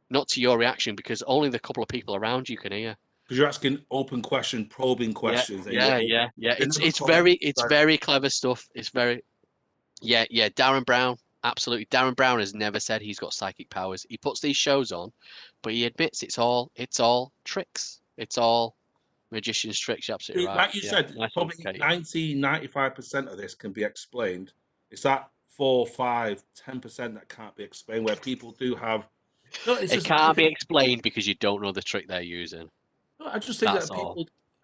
Not to your reaction, because only the couple of people around you can hear. Because you're asking open question, probing questions. Yeah. It's very clever stuff. It's very, Darren Brown, absolutely. Darren Brown has never said he's got psychic powers. He puts these shows on, but he admits it's all tricks. It's all magician's tricks. You're absolutely right. Like you said, probably 95% of this can be explained. It's that 4, 5, 10% that can't be explained, where people do have. It can't be explained because you don't know the trick they're using. No, I just think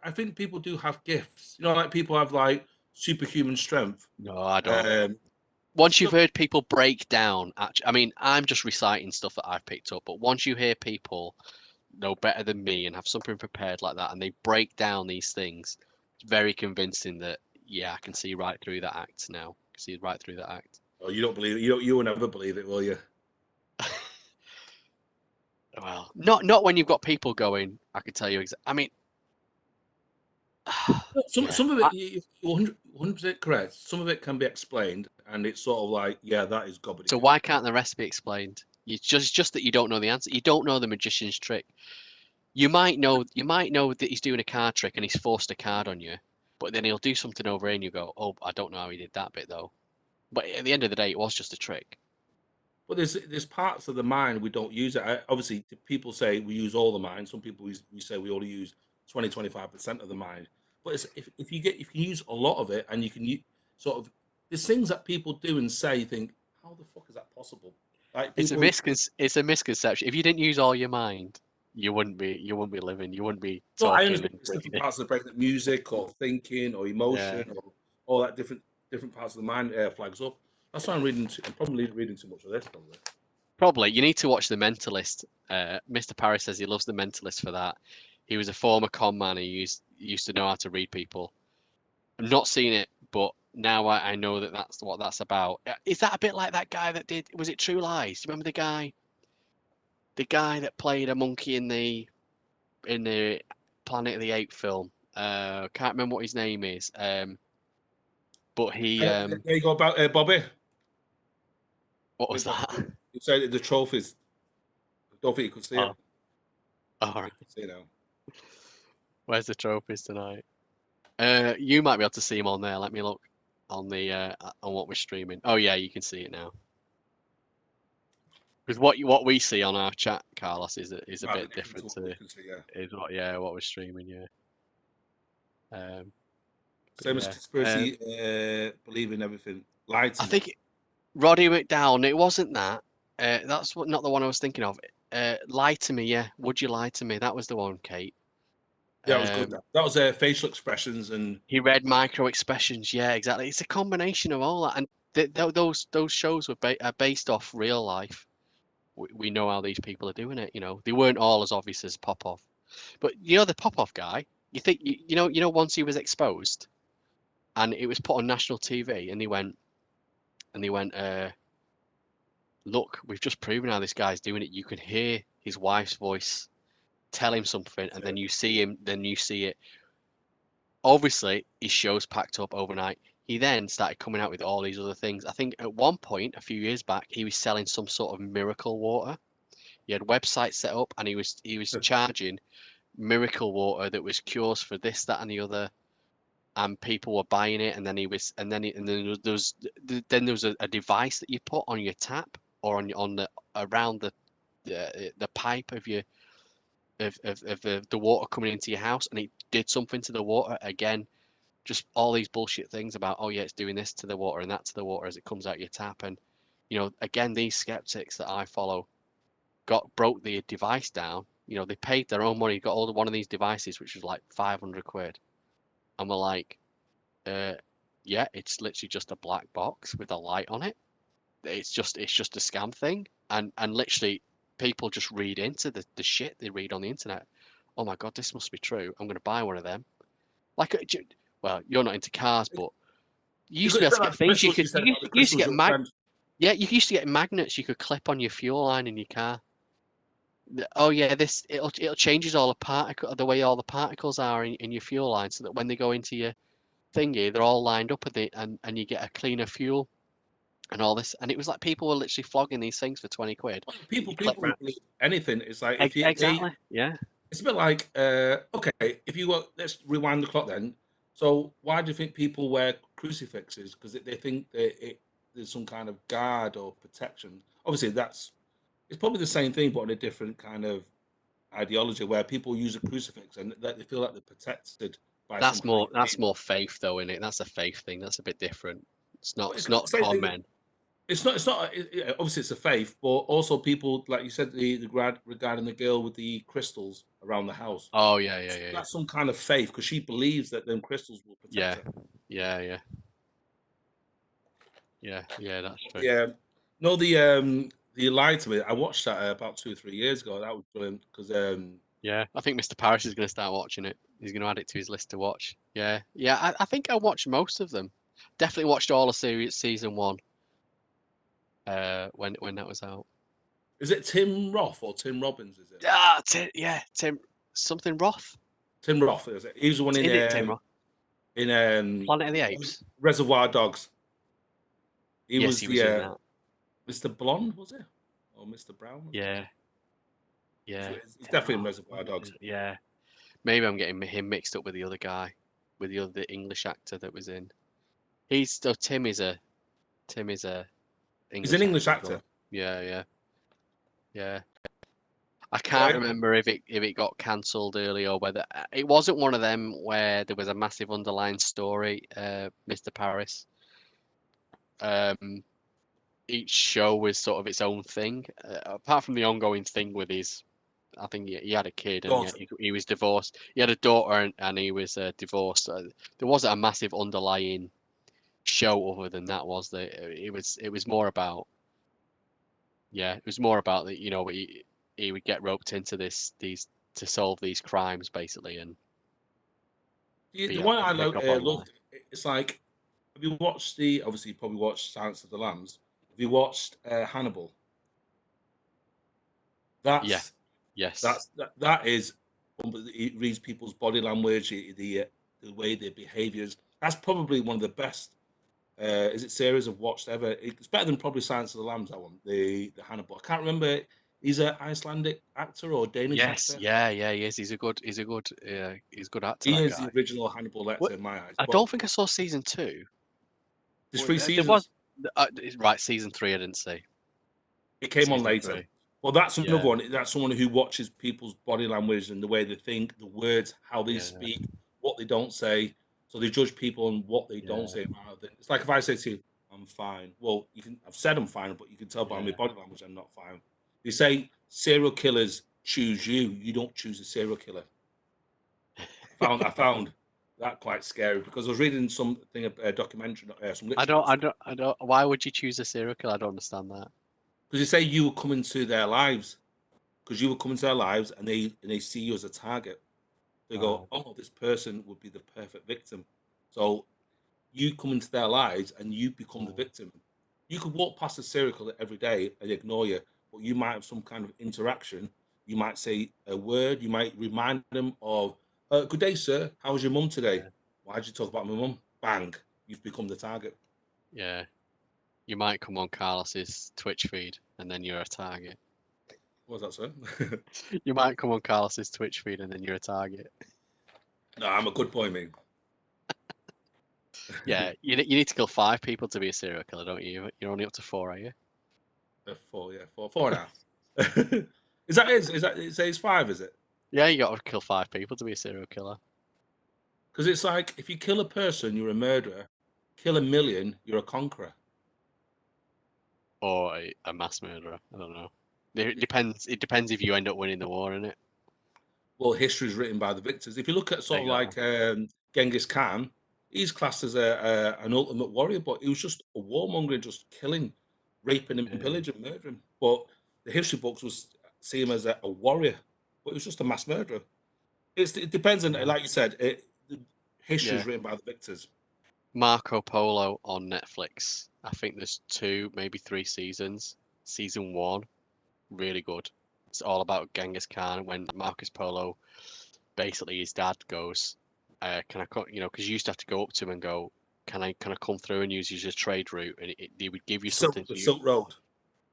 I think people do have gifts. Like people have like superhuman strength. No, I don't. Once you've heard people break down, I'm just reciting stuff that I've picked up, but once you hear people know better than me and have something prepared like that, and they break down these things, it's very convincing that, I can see right through that act now. I can see right through that act. Oh, you don't believe it? You will never believe it, will you? Well, not when you've got people going, I can tell you exactly. Some of it, you're 100% correct. Some of it can be explained, and it's sort of like, yeah, that is So gobbledygook. why can't the rest be explained? It's just that you don't know the answer. You don't know the magician's trick. You might know that he's doing a card trick and he's forced a card on you, but then he'll do something over here and you go, oh, I don't know how he did that bit though. But at the end of the day, it was just a trick. But there's parts of the mind we don't use it. Obviously, people say we use all the mind. Some people we say we only use 20-25% of the mind. But if you use a lot of it, and you can sort of, there's things that people do and say, you think, how the fuck is that possible? Like It's a people. it's a misconception. If you didn't use all your mind, you wouldn't be living. You wouldn't be No, I talking understand and it's different breathing. parts of the brain, like music or thinking or Yeah. emotion or all that different parts of the mind flags up. That's why I'm probably reading too much of this. Probably. Probably. You need to watch The Mentalist. Mr. Paris says he loves The Mentalist for that. He was a former con man. He used to know how to read people. I've not seen it, but now I know that that's what that's about. Is that a bit like that guy that did? Was it True Lies? Do you remember the guy? The guy that played a monkey in the Planet of the Apes film. Can't remember what his name is. But he There you go, about Bobby. what was that? You said the trophies. I don't think you could see it. Oh, all You right. can see it now. Where's the trophies tonight? You might be able to see him on there. Let me look on the on what we're streaming. Oh yeah, you can see it now. Because what we see on our chat, Carlos, is a Might be bit different what we to can see, yeah. is what we're streaming. Yeah. Same as Yeah. conspiracy, believing everything. Lied I to me. think Roddy McDowell. It wasn't that. That's not the one I was thinking of. Lie to me. Yeah. Would you lie to me? That was the one, Kate. Yeah, it was good. That was facial expressions and He read micro expressions. Yeah, exactly. It's a combination of all that, and those shows are based off real life. We know how these people are doing it. You know, they weren't all as obvious as Popov, but the Popov guy. You think once he was exposed, and it was put on national TV, and they went, look, we've just proven how this guy's doing it. You can hear his wife's voice tell him something, and then you see him, then you see it. Obviously, his show's packed up overnight. He then started coming out with all these other things. I think at one point, a few years back, he was selling some sort of miracle water. He had websites set up, and he was charging miracle water that was cures for this, that, and the other, and people were buying it. And then there was a device that you put on your tap or on the around the pipe of your of the water coming into your house, and it did something to the water again. Just all these bullshit things about, oh yeah, it's doing this to the water and that to the water as it comes out your tap. And again, these skeptics that I follow broke the device down. They paid their own money, got one of these devices, which was like 500 quid, and we're like, yeah, it's literally just a black box with a light on it. It's just a scam thing, and literally people just read into the shit they read on the internet. Oh my god, this must be true. I'm going to buy one of them. Like, well, you're not into cars, but you used to be able to get things. Crystals, you said about the You used to crystals, get your friend. yeah, you used to get magnets you could clip on your fuel line in your car. Oh yeah, it'll changes all the way all the particles are in your fuel line, so that when they go into your thingy, they're all lined up and you get a cleaner fuel and all this. And it was like people were literally flogging these things for 20 quid. People will believe anything. It's like if Exactly. Yeah. it's a bit like okay, if you go, let's rewind the clock then. So why do you think people wear crucifixes? Because they think that there's some kind of guard or protection. Obviously, it's probably the same thing, but in a different kind of ideology, where people use a crucifix and that they feel like they're protected by some higher That's being. more faith though, isn't it? That's a faith thing. That's a bit different. But It's not con men. it's not. It's not. Obviously, it's a faith, but also people, like you said, the grad regarding the girl with the crystals around the house. Oh yeah. That's some kind of faith because she believes that them crystals will protect Yeah. her. Yeah. That's true. Yeah. No, the Lie to Me. I watched that about 2 or 3 years ago. That was brilliant because Yeah, I think Mr. Parrish is going to start watching it. He's going to add it to his list to watch. Yeah. I think I watched most of them. Definitely watched all of season 1. When that was out. is it Tim Roth or Tim Robbins? Is it? Tim something Roth. Tim Roth. He was the one in Planet of the Apes, Reservoir Dogs. He was in that. Mr. Blonde, was it? Or Mr. Brown? Yeah. He's definitely in Reservoir Dogs. Yeah. Maybe I'm getting him mixed up with the other guy, with the other English actor that was in. Tim is a English He's an English actor. Well. Yeah. I can't remember if it got cancelled early or whether it wasn't one of them where there was a massive underlying story. Mr. Paris. Each show was sort of its own thing, apart from the ongoing thing with his. I think he had a kid and he was divorced. He had a daughter and he was divorced. There wasn't a massive underlying show other than that, was there? It was more about. Yeah, it was more about that. He would get roped into these to solve these crimes basically, and the one I loved. It's like, have you watched obviously you probably watched Silence of the Lambs. Have you watched Hannibal? Yes. That is. It reads people's body language, the way their behaviors. That's probably one of the best. Is it series I've watched ever? It's better than probably Silence of the Lambs. That one, the Hannibal. I can't remember. He's an Icelandic actor or Danish actor. Yeah, he is. He's a good actor. He is the original Hannibal Lecter in my eyes. I don't think I saw season 2. There's 3 seasons. Right, season 3 I didn't see. It came on later. 3. Well, that's another one. That's someone who watches people's body language and the way they think, the words, how they speak, what they don't say. So they judge people on what they don't say. It's like if I say to you, "I'm fine." Well, I've said I'm fine, but you can tell by my body language I'm not fine. They say serial killers choose you. You don't choose a serial killer. I found that quite scary because I was reading a documentary. I don't. Why would you choose a serial killer? I don't understand that. Because you say you will come into their lives, and they see you as a target. They go, "Oh, this person would be the perfect victim." So you come into their lives and you become the victim. You could walk past a serial killer every day and ignore you, but you might have some kind of interaction. You might say a word. You might remind them of, "Good day, sir. How was your mum today?" Yeah. "Why did you talk about my mum?" Bang! You've become the target. Yeah. You might come on Carlos's Twitch feed and then you're a target. What was that, sir? You might come on Carlos's Twitch feed and then you're a target. No, I'm a good boy, mate. Yeah, you need to kill 5 people to be a serial killer, don't you? You're only up to 4, are you? 4, yeah, 4.5. Is that it says 5, is it? Yeah, you got to kill 5 people to be a serial killer. Because it's like, if you kill a person, you're a murderer. Kill 1 million, you're a conqueror. Or a mass murderer. I don't know. It depends if you end up winning the war, innit? Well, history is written by the victors. If you look at sort of like Genghis Khan, he's classed as an ultimate warrior, but he was just a warmonger, just killing, raping and pillaging, murdering. But the history books was see him as a warrior, but he was just a mass murderer. It depends on, like you said, history is written by the victors. Marco Polo on Netflix. I think there's 2, maybe 3 seasons. Season 1, really good. It's all about Genghis Khan when Marcus Polo, basically his dad goes, "Can I come?" Because you used to have to go up to him and go, "Can I come through and use you as a trade route?" And they would give you something. The Silk Road.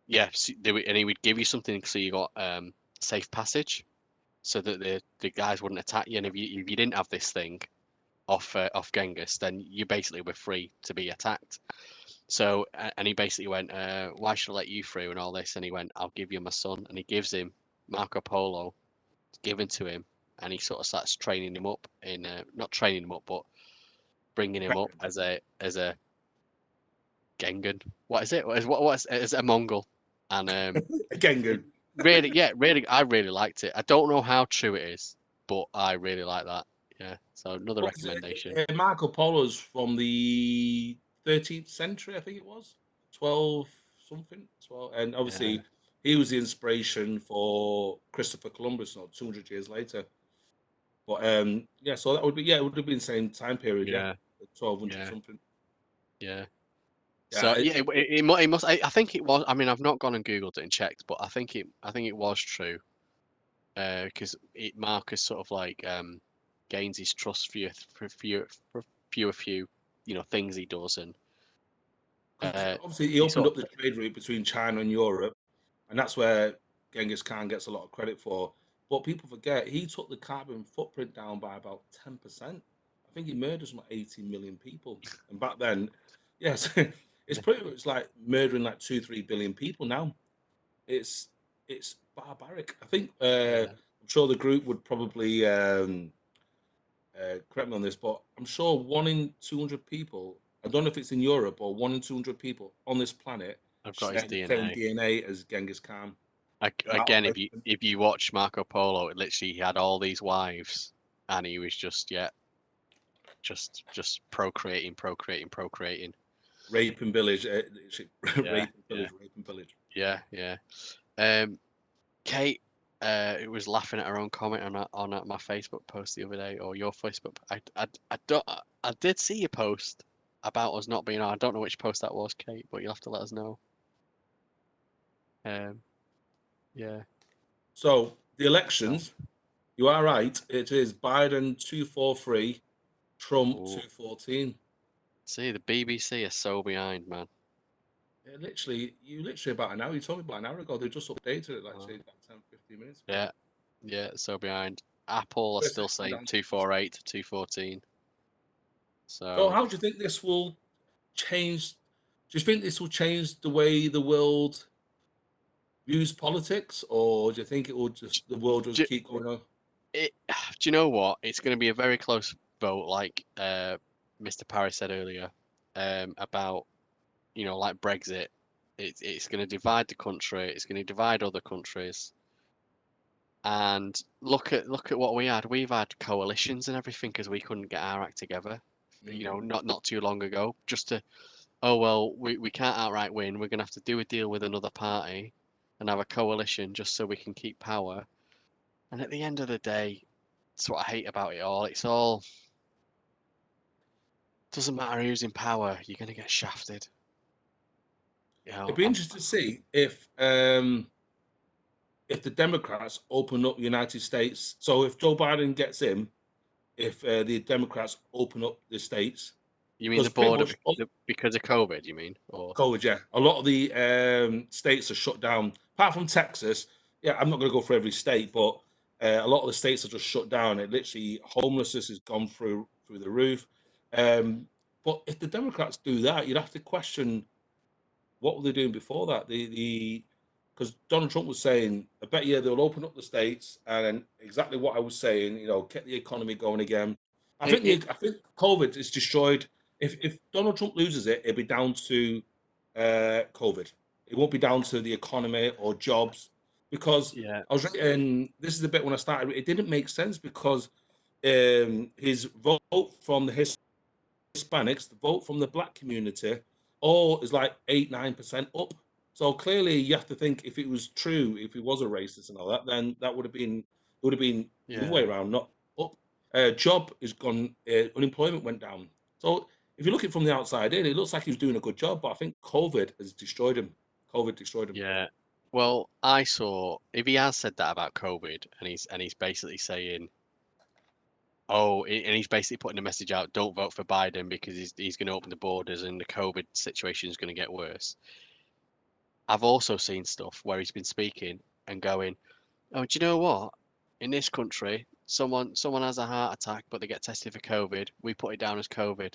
Yeah, and he would give you something so you got safe passage, so that the guys wouldn't attack you. And if you didn't have this thing off Genghis, then you basically were free to be attacked. So, and he basically went, "Why should I let you through?" and all this. And he went, "I'll give you my son." And he gives him Marco Polo, given to him, and he sort of starts training him up not training him up, but bringing him up as a Gengan. What is it? What's as a Mongol? And Gengan. Really, I really liked it. I don't know how true it is, but I really like that. Yeah. So another recommendation. Marco Polo's from the 13th century, I think it was 12 something. And obviously he was the inspiration for Christopher Columbus, 200 years later. But so that would be it would have been the same time period, 1200 something. Yeah. So it must. I think it was. I mean, I've not gone and googled it and checked, but I think it was true. Because Marcus sort of like gains his trust for a few things he does, and obviously he opened up the trade route between China and Europe, and that's where Genghis Khan gets a lot of credit for. But people forget he took the carbon footprint down by about 10%. I think he murdered some 18 million people, and back then, yes, it's pretty much like murdering like 2-3 billion people now. It's barbaric. I think I'm sure the group would probably correct me on this, but I'm sure 1 in 200 people. I don't know if it's in Europe or 1 in 200 people on this planet I've got share his the DNA. same DNA as Genghis Khan. Again, if you watch Marco Polo, it literally he had all these wives, and he was just procreating. Rape and pillage, rape and pillage. Yeah. Kate, it was laughing at her own comment on my Facebook post the other day, or your Facebook. I did see your post about us not being on. I don't know which post that was, Kate, but you'll have to let us know. Yeah. So the elections, you are right. It is Biden 243, Trump 214. See, the BBC is so behind, man. Yeah, literally about an hour. You told me about an hour ago. They just updated it, like say about 10, 15 minutes ago. Yeah, so behind. Apple are still saying 248 to 214. So how do you think this will change? Do you think this will change the way the world views politics, or do you think it will the world will keep going on? Do you know what? It's going to be a very close vote, like Mr. Parry said earlier, about like Brexit. It's going to divide the country. It's going to divide other countries. And look at what we had. We've had coalitions and everything because we couldn't get our act together. Not too long ago. Just to, we can't outright win. We're going to have to do a deal with another party and have a coalition just so we can keep power. And at the end of the day, that's what I hate about it all. It's all doesn't matter who's in power. You're going to get shafted. It'd be interesting to see if the Democrats open up the United States. So if Joe Biden gets in, if the Democrats open up the states. You mean the border because of COVID, you mean? Or COVID, yeah. A lot of the states are shut down, apart from Texas. Yeah, I'm not going to go for every state, but a lot of the states are just shut down. It literally, homelessness has gone through the roof. But if the Democrats do that, you'd have to question what were they doing before that? Because Donald Trump was saying, I bet you they'll open up the states, and exactly what I was saying, get the economy going again. I think COVID is destroyed. If Donald Trump loses it, it'll be down to COVID. It won't be down to the economy or jobs, because I was reading, this is the bit when I started, it didn't make sense because his vote from the Hispanics, the vote from the black community, all is like 8-9% up. So clearly, you have to think if it was true, if he was a racist and all that, then that would have been the other way around, not up. Job is gone. Unemployment went down. So if you look at it from the outside in, it looks like he was doing a good job, but I think COVID has destroyed him. COVID destroyed him. Yeah. Well, I saw if he has said that about COVID, and he's basically saying, and he's basically putting a message out: don't vote for Biden because he's going to open the borders and the COVID situation is going to get worse. I've also seen stuff where he's been speaking and going, "Oh, do you know what? In this country, someone has a heart attack, but they get tested for COVID. We put it down as COVID.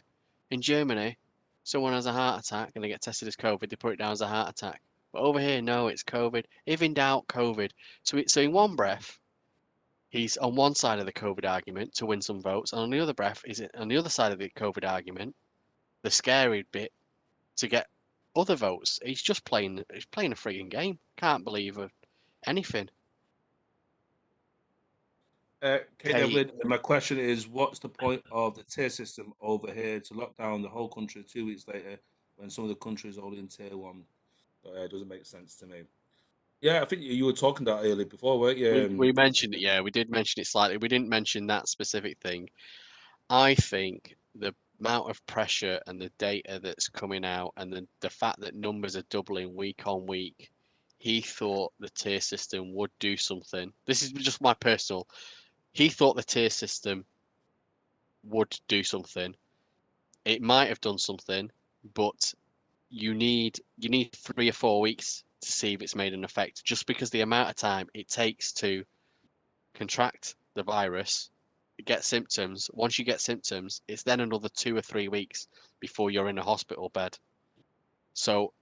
In Germany, someone has a heart attack and they get tested as COVID. They put it down as a heart attack. But over here, no, it's COVID. If in doubt, COVID. So in one breath, he's on one side of the COVID argument to win some votes, and on the other breath, is it on the other side of the COVID argument, the scary bit, to get other votes. He's playing a frigging game. Can't believe anything." Kate, my question is, what's the point of the tier system over here to lock down the whole country 2 weeks later when some of the countries are only in tier 1? It doesn't make sense to me. Yeah, I think you were talking that earlier before, weren't you? We mentioned it, yeah. We did mention it slightly. We didn't mention that specific thing. I think the amount of pressure and the data that's coming out and the fact that numbers are doubling week on week, he thought the tier system would do something. This is just my personal. He thought the tier system would do something. It might have done something, but you need 3 or 4 weeks to see if it's made an effect. Just because the amount of time it takes to contract the virus, get symptoms. Once you get symptoms, it's then another 2 or 3 weeks before you're in a hospital bed. So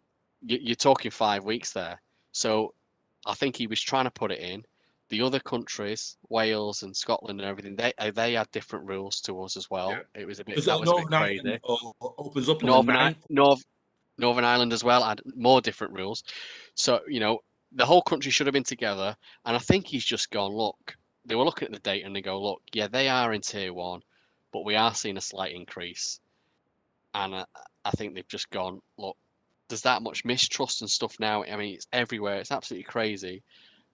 you're talking 5 weeks there. So I think he was trying to put it in. The other countries, Wales and Scotland and everything, they had different rules to us as well. Yeah. It was a bit Because that was a bit Northern crazy. Ireland opens up on the 9th. Northern Ireland as well had more different rules. So, the whole country should have been together. And I think he's just gone, look, they were looking at the data and they go, look, yeah, they are in tier 1, but we are seeing a slight increase. And I think they've just gone, look, there's that much mistrust and stuff now. I mean, it's everywhere. It's absolutely crazy.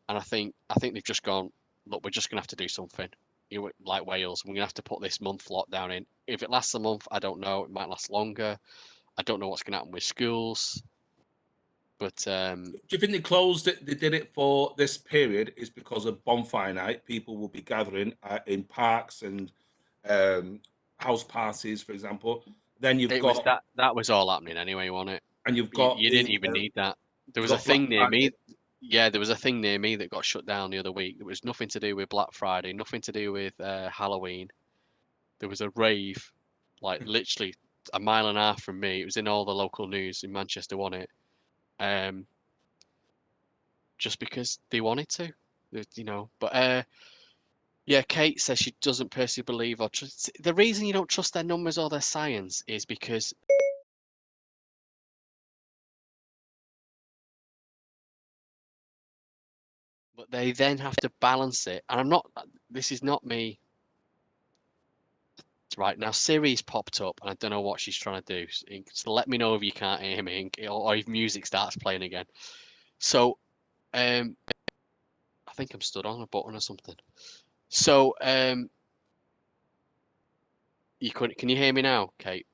And I think they've just gone, look, we're just gonna have to do something. Like Wales, we're gonna have to put this month lockdown in. If it lasts a month, I don't know. It might last longer. I don't know what's gonna happen with schools. But do you think they closed it? They did it for this period is because of bonfire night. People will be gathering in parks and house parties, for example. Then you've got that was all happening anyway, wasn't it? and you've got You didn't even need that. There was a got Black thing near Friday. me. Yeah, there was a thing near me that got shut down the other week. It was nothing to do with Black Friday, nothing to do with Halloween. There was a rave, like literally a mile and a half from me. It was in all the local news in Manchester, wasn't it? Just because they wanted to, But yeah, Kate says she doesn't personally believe or trust. The reason you don't trust their numbers or their science is because but they then have to balance it. And this is not me. Right now, Siri's popped up, and I don't know what she's trying to do. So let me know if you can't hear me, or if music starts playing again. So, I think I'm stood on a button or something. So, can you hear me now, Kate?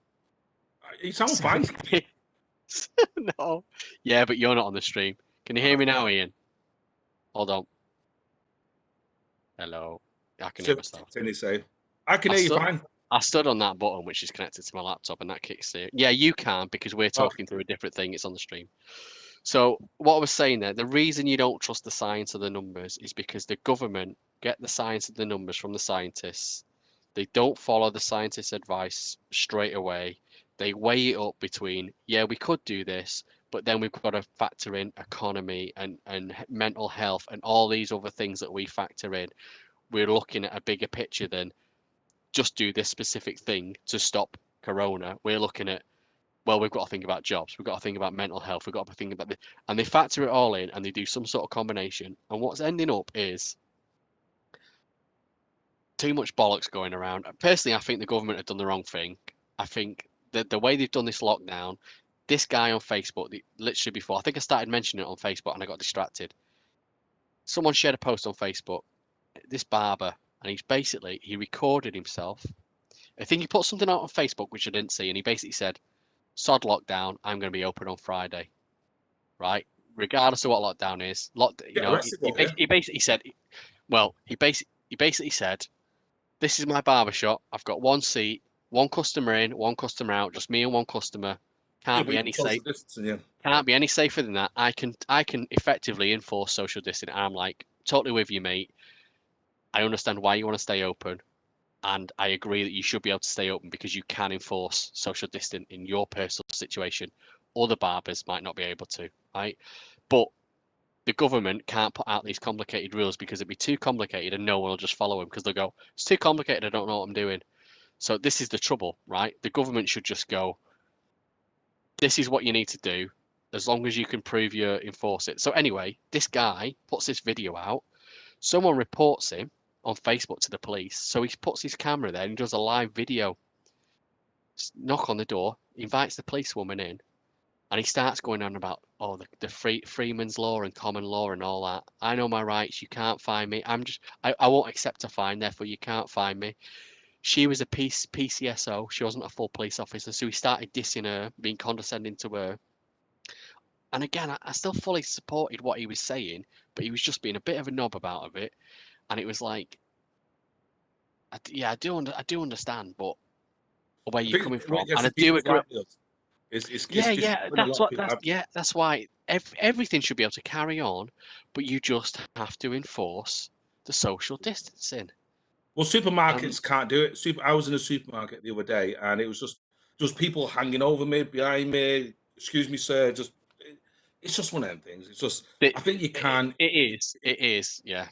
You sound fine. No. Yeah, but you're not on the stream. Can you hear me now, Ian? Hold on. Hello. I can hear myself. I can hear you fine. I stood on that button, which is connected to my laptop, and that kicks it. Yeah, you can, because we're talking through a different thing. It's on the stream. So what I was saying there, the reason you don't trust the science of the numbers is because the government get the science of the numbers from the scientists. They don't follow the scientists' advice straight away. They weigh it up between, yeah, we could do this, but then we've got to factor in economy and mental health and all these other things that we factor in. We're looking at a bigger picture than just do this specific thing to stop corona. We're looking at, well, we've got to think about jobs, we've got to think about mental health, we've got to think about the, and they factor it all in and they do some sort of combination. And what's ending up is too much bollocks going around. Personally, I think the government have done the wrong thing. I think that the way they've done this lockdown, this guy on Facebook, literally before, I think I started mentioning it on Facebook and I got distracted. Someone shared a post on Facebook, this barber, and he recorded himself. I think he put something out on Facebook which I didn't see, and he basically said, "Sod lockdown, I'm going to be open on Friday." Right? Regardless of what lockdown is, he basically said, well, he basically said, "This is my barbershop. I've got one seat, one customer in, one customer out, just me and one customer. Can't be any safe. Can't be any safer than that. I can effectively enforce social distancing." I'm like, totally with you, mate. I understand why you want to stay open. And I agree that you should be able to stay open because you can enforce social distance in your personal situation. Other barbers might not be able to, right? But the government can't put out these complicated rules because it'd be too complicated and no one will just follow them because they'll go, "It's too complicated, I don't know what I'm doing." So this is the trouble, right? The government should just go, "This is what you need to do as long as you can prove you enforce it." So anyway, this guy puts this video out. Someone reports him on Facebook to the police. So he puts his camera there and he does a live video. Knock on the door, invites the policewoman in, and he starts going on about, oh, the Freeman's Law and common law and all that. I know my rights. You can't find me. I won't accept a fine. Therefore, you can't find me. She was a PCSO. She wasn't a full police officer. So he started dissing her, being condescending to her. And again, I still fully supported what he was saying, but he was just being a bit of a knob about it. And it was like, I do understand, but where I you're think coming when from, it gets and to I do people's agree. livelihoods, it's Yeah, difficult yeah, when a lot of people have. that's why everything should be able to carry on, but you just have to enforce the social distancing. Well, And supermarkets can't do it. I was in a supermarket the other day, and it was just people hanging over me, behind me. Excuse me, sir. It's just one of them things. It's just it, I think you can. it is, yeah.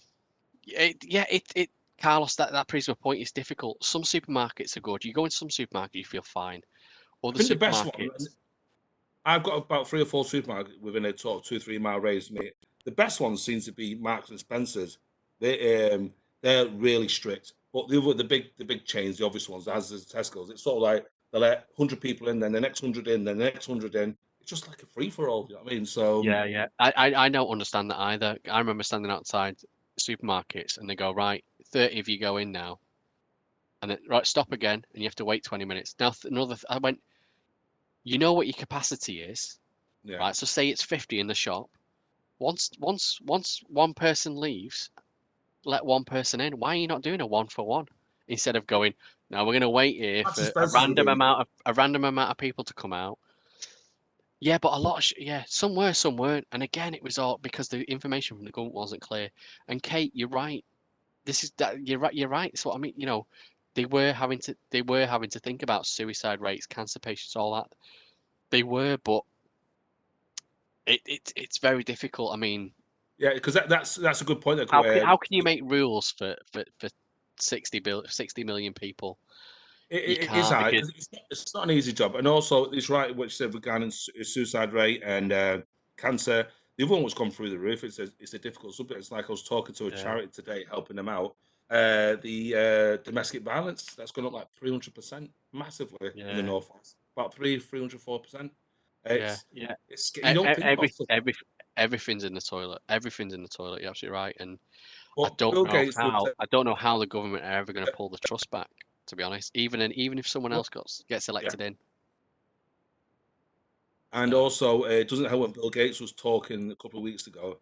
It Carlos, that proves my point. It's difficult. Some supermarkets are good. You go into some supermarket, you feel fine. I Other think the best one. And supermarkets, I've got about 3 or 4 supermarkets within a sort of 2 or 3 mile radius of me. The best ones seems to be Marks and Spencers. They're really strict. But the big chains, the obvious ones, as is Tesco's, it's sort of like they let 100 people in, then the next 100 in, then the next 100 in. It's just like a free for all. You know what I mean? So yeah. I don't understand that either. I remember standing outside supermarkets and they go, right, 30 of you go in now, and then right, stop again, and you have to wait 20 minutes. Now I went, you know what your capacity is, yeah, right? So say it's 50 in the shop. Once one person leaves, let one person in. Why are you not doing a 1-for-1 instead of going? Now we're going to wait here Marks and for Spencers were doing it. a random amount of people to come out. Yeah, but a lot of some were, some weren't. And again, it was all because the information from the government wasn't clear. And Kate, you're right. This is that you're right. You're right. So I mean, they were having to think about suicide rates, cancer patients, all that. They were, but it's very difficult. I mean, Yeah, because that's a good point. how can you make rules for 60 million people? You It is can't hard because because it's not an easy job, and also it's right what you said regarding suicide rate and cancer. The other one was gone through the roof. It's a difficult subject. It's like I was talking to a yeah, charity today, helping them out. The domestic violence that's gone up like 300% massively in the yeah, northwest, about 304%. yeah, It's yeah. you don't think about stuff like that. Everything's in the toilet. Everything's in the toilet. You're absolutely right. And But Bill Gates would say, I don't know how the government are ever going to pull the trust back. To be honest, even if someone well, else gets yeah. elected in. And So also, it doesn't help when Bill Gates was talking a couple of weeks ago.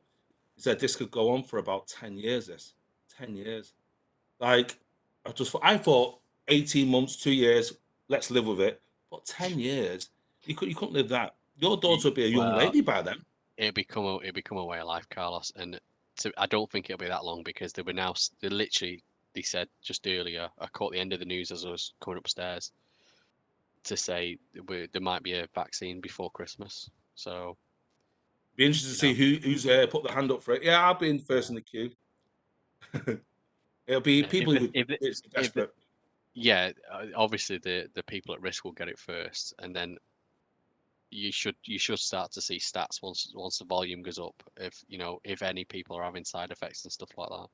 He said this could go on for about 10 years. 10 years. Like, I thought 18 months, 2 years, let's live with it. But 10 years, you couldn't live that. Your daughter would be a young well, lady by then. it'll become a way of life, Carlos. And I don't think it'll be that long because they were now they literally they said just earlier. I caught the end of the news as I was coming upstairs to say there might be a vaccine before Christmas. So Be interested to you see know, who's put the hand up for it. Yeah, I'll be in first in the queue. It'll be if people the, who it's if the, desperate. yeah, obviously the people at risk will get it first, and then you should start to see stats once the volume goes up. If any people are having side effects and stuff like that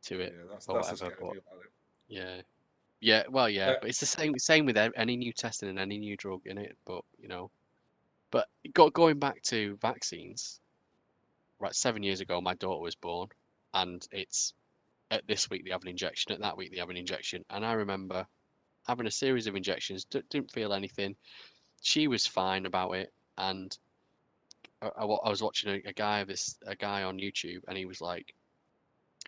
to it Yeah, that's or that's the whatever. scary But thing about it. yeah, yeah, well, yeah, Uh, but it's the same with any new testing and any new drug in it. But but going back to vaccines, right? 7 years ago, my daughter was born, and it's at this week they have an injection, at that week they have an injection, and I remember having a series of injections, didn't feel anything. She was fine about it, and I was watching a guy on YouTube, and he was like,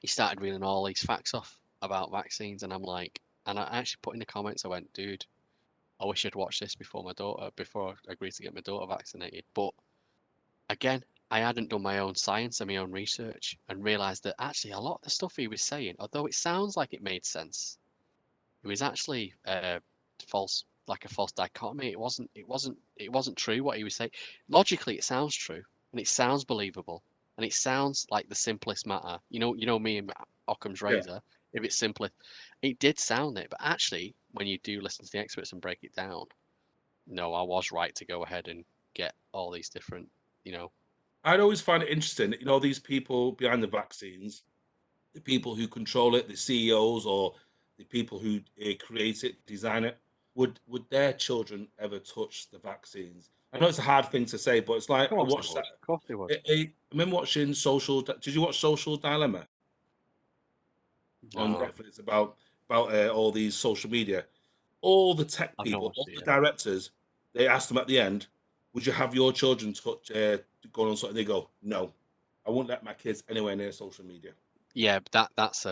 he started reeling all these facts off about vaccines, and I'm like, and I actually put in the comments, I went, dude, I wish I'd watched this before I agreed to get my daughter vaccinated. But again, I hadn't done my own science and my own research, and realised that actually a lot of the stuff he was saying, although it sounds like it made sense, it was actually false, like a false dichotomy. It wasn't true what he was saying. Logically, it sounds true and it sounds believable and it sounds like the simplest matter. You know me and Occam's yeah. razor. If it's simplest, it did sound it, but actually, when you do listen to the experts and break it down, no, I was right to go ahead and get all these different, you know, I'd always find it interesting, these people behind the vaccines, the people who control it, the CEOs or the people who create it, design it, would their children ever touch the vaccines? I know it's a hard thing to say, but it's of like I course they watched would. that. Of course they would. I remember watching Social. Did you watch Social Dilemma on No, Netflix about all these social media? All the tech I've not people, watched all it the yet. directors, they asked them at the end, "Would you have your children touch going on something?" They go, "No, I won't let my kids anywhere near social media." Yeah, but that's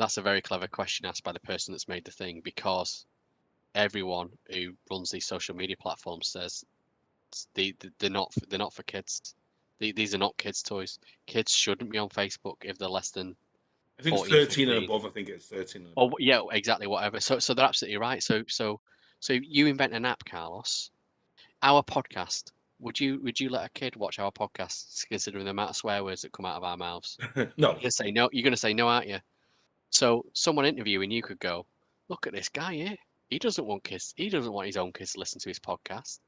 That's a very clever question asked by the person that's made the thing, because everyone who runs these social media platforms says they're not for kids. These are not kids' toys. Kids shouldn't be on Facebook if they're less than I think 14, it's 13 15. and above. I think it's 13 and Oh above. yeah, exactly. Whatever. So they're absolutely right. So you invent an app, Carlos. Our podcast. Would you let a kid watch our podcasts, considering the amount of swear words that come out of our mouths? No. You're gonna say no. You're gonna say no, aren't you? So someone interviewing you could go, look at this guy here. He doesn't want kids. He doesn't want his own kids to listen to his podcast.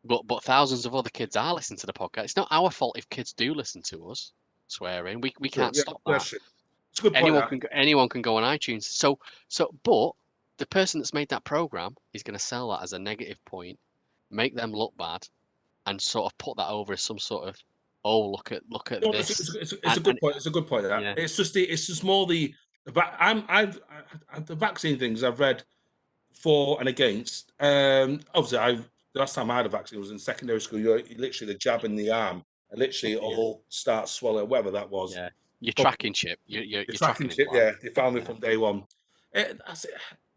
But thousands of other kids are listening to the podcast. It's not our fault if kids do listen to us swearing. We True. can't Yeah, stop that. that's true. It's a good point. Anyone can go on iTunes. But the person that's made that program is going to sell that as a negative point, make them look bad, and sort of put that over as some sort of, oh, look at No, this. it's a good point. It's a good point. That Yeah, it's just more the vaccine things I've read for and against. Obviously, the last time I had a vaccine was in secondary school. You literally the jab in the arm, and literally it all starts swelling, whatever that was. yeah. Your tracking chip. You're The tracking tracking chip, implant. yeah, they found me Yeah. from day one.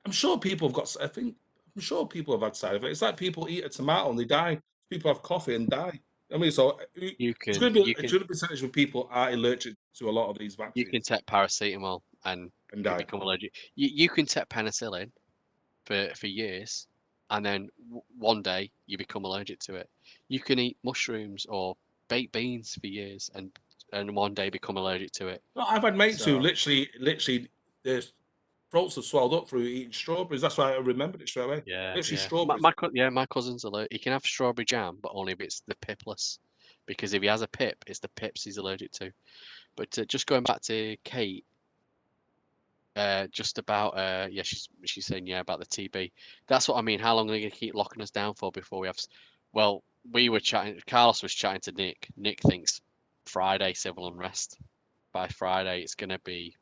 I'm sure people have got. I'm sure people have had side effects. It's like people eat a tomato and they die. People have coffee and die. I mean, so it's going to be a good percentage of people are allergic to a lot of these You can vaccines take paracetamol and die. become allergic. You can take penicillin for years, and then one day you become allergic to it. You can eat mushrooms or baked beans for years, and one day become allergic to it. No, I've had mates who So literally their throats have swelled up through eating strawberries. That's why I remembered it straight away. yeah, Literally yeah. strawberries. My cousin's allergic. He can have strawberry jam, but only if it's the pipless, because if he has a pip, it's the pips he's allergic to. But just going back to Kate, just about yeah, she's saying yeah about the TB. That's what I mean. How long are they going to keep locking us down for before we have? Well, we were chatting. Carlos was chatting to Nick. Nick thinks Friday civil unrest. By Friday, it's going to be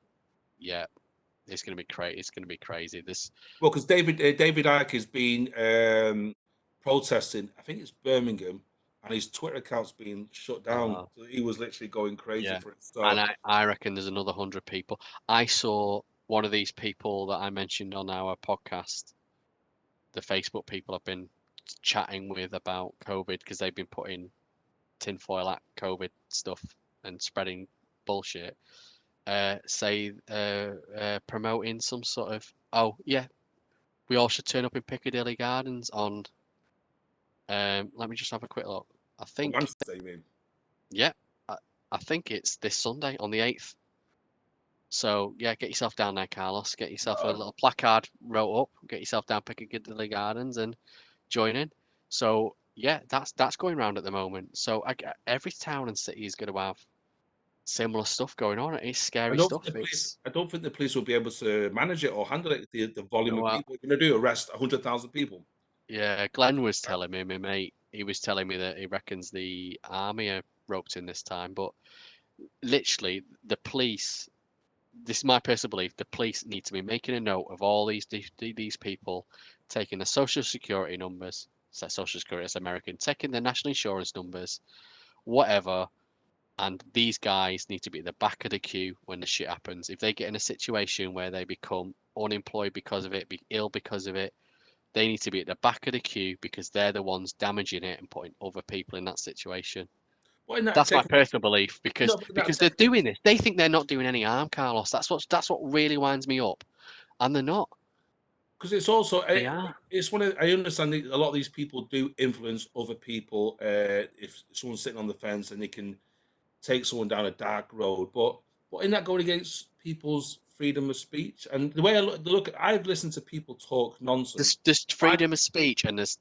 yeah, it's going to be crazy. It's going to be crazy. This Well, because David Icke has been protesting. I think it's Birmingham, and his Twitter account's been shut down. So he was literally going crazy yeah, for it. and So I reckon there's another 100 people. I saw one of these people that I mentioned on our podcast. The Facebook people I've been chatting with about COVID because they've been putting tinfoil at COVID stuff and spreading bullshit. Promoting some sort of, oh yeah, we all should turn up in Piccadilly Gardens on. Let me just have a quick look. I think Wednesday, you mean? yeah, I think it's this Sunday on the 8th. So yeah, get yourself down there, Carlos. Get yourself a little placard wrote up. Get yourself down Piccadilly Gardens and join in. So yeah, that's going around at the moment. So every town and city is going to have similar stuff going on. It's scary stuff. I don't think the police will be able to manage it or handle it. The volume of Well, people you're going to do arrest 100,000 people. yeah, Glenn was telling me, my mate, he was telling me that he reckons the army are roped in this time, but literally the police. This is my personal belief. The police need to be making a note of all these people, taking the social security numbers. So social security is American, taking the national insurance numbers, whatever. And these guys need to be at the back of the queue when the shit happens. If they get in a situation where they become unemployed because of it, be ill because of it, they need to be at the back of the queue because they're the ones damaging it and putting other people in that situation. But in that That's my take, personal belief because no, but in that they're take, doing this. They think they're not doing any harm, Carlos. That's what really winds me up, and they're not. because it's also They are. it's one of I understand that a lot of these people do influence other people. If someone's sitting on the fence and they can take someone down a dark road, but isn't that going against people's freedom of speech? And the way I look I've listened to people talk nonsense. There's I, freedom of speech, and there's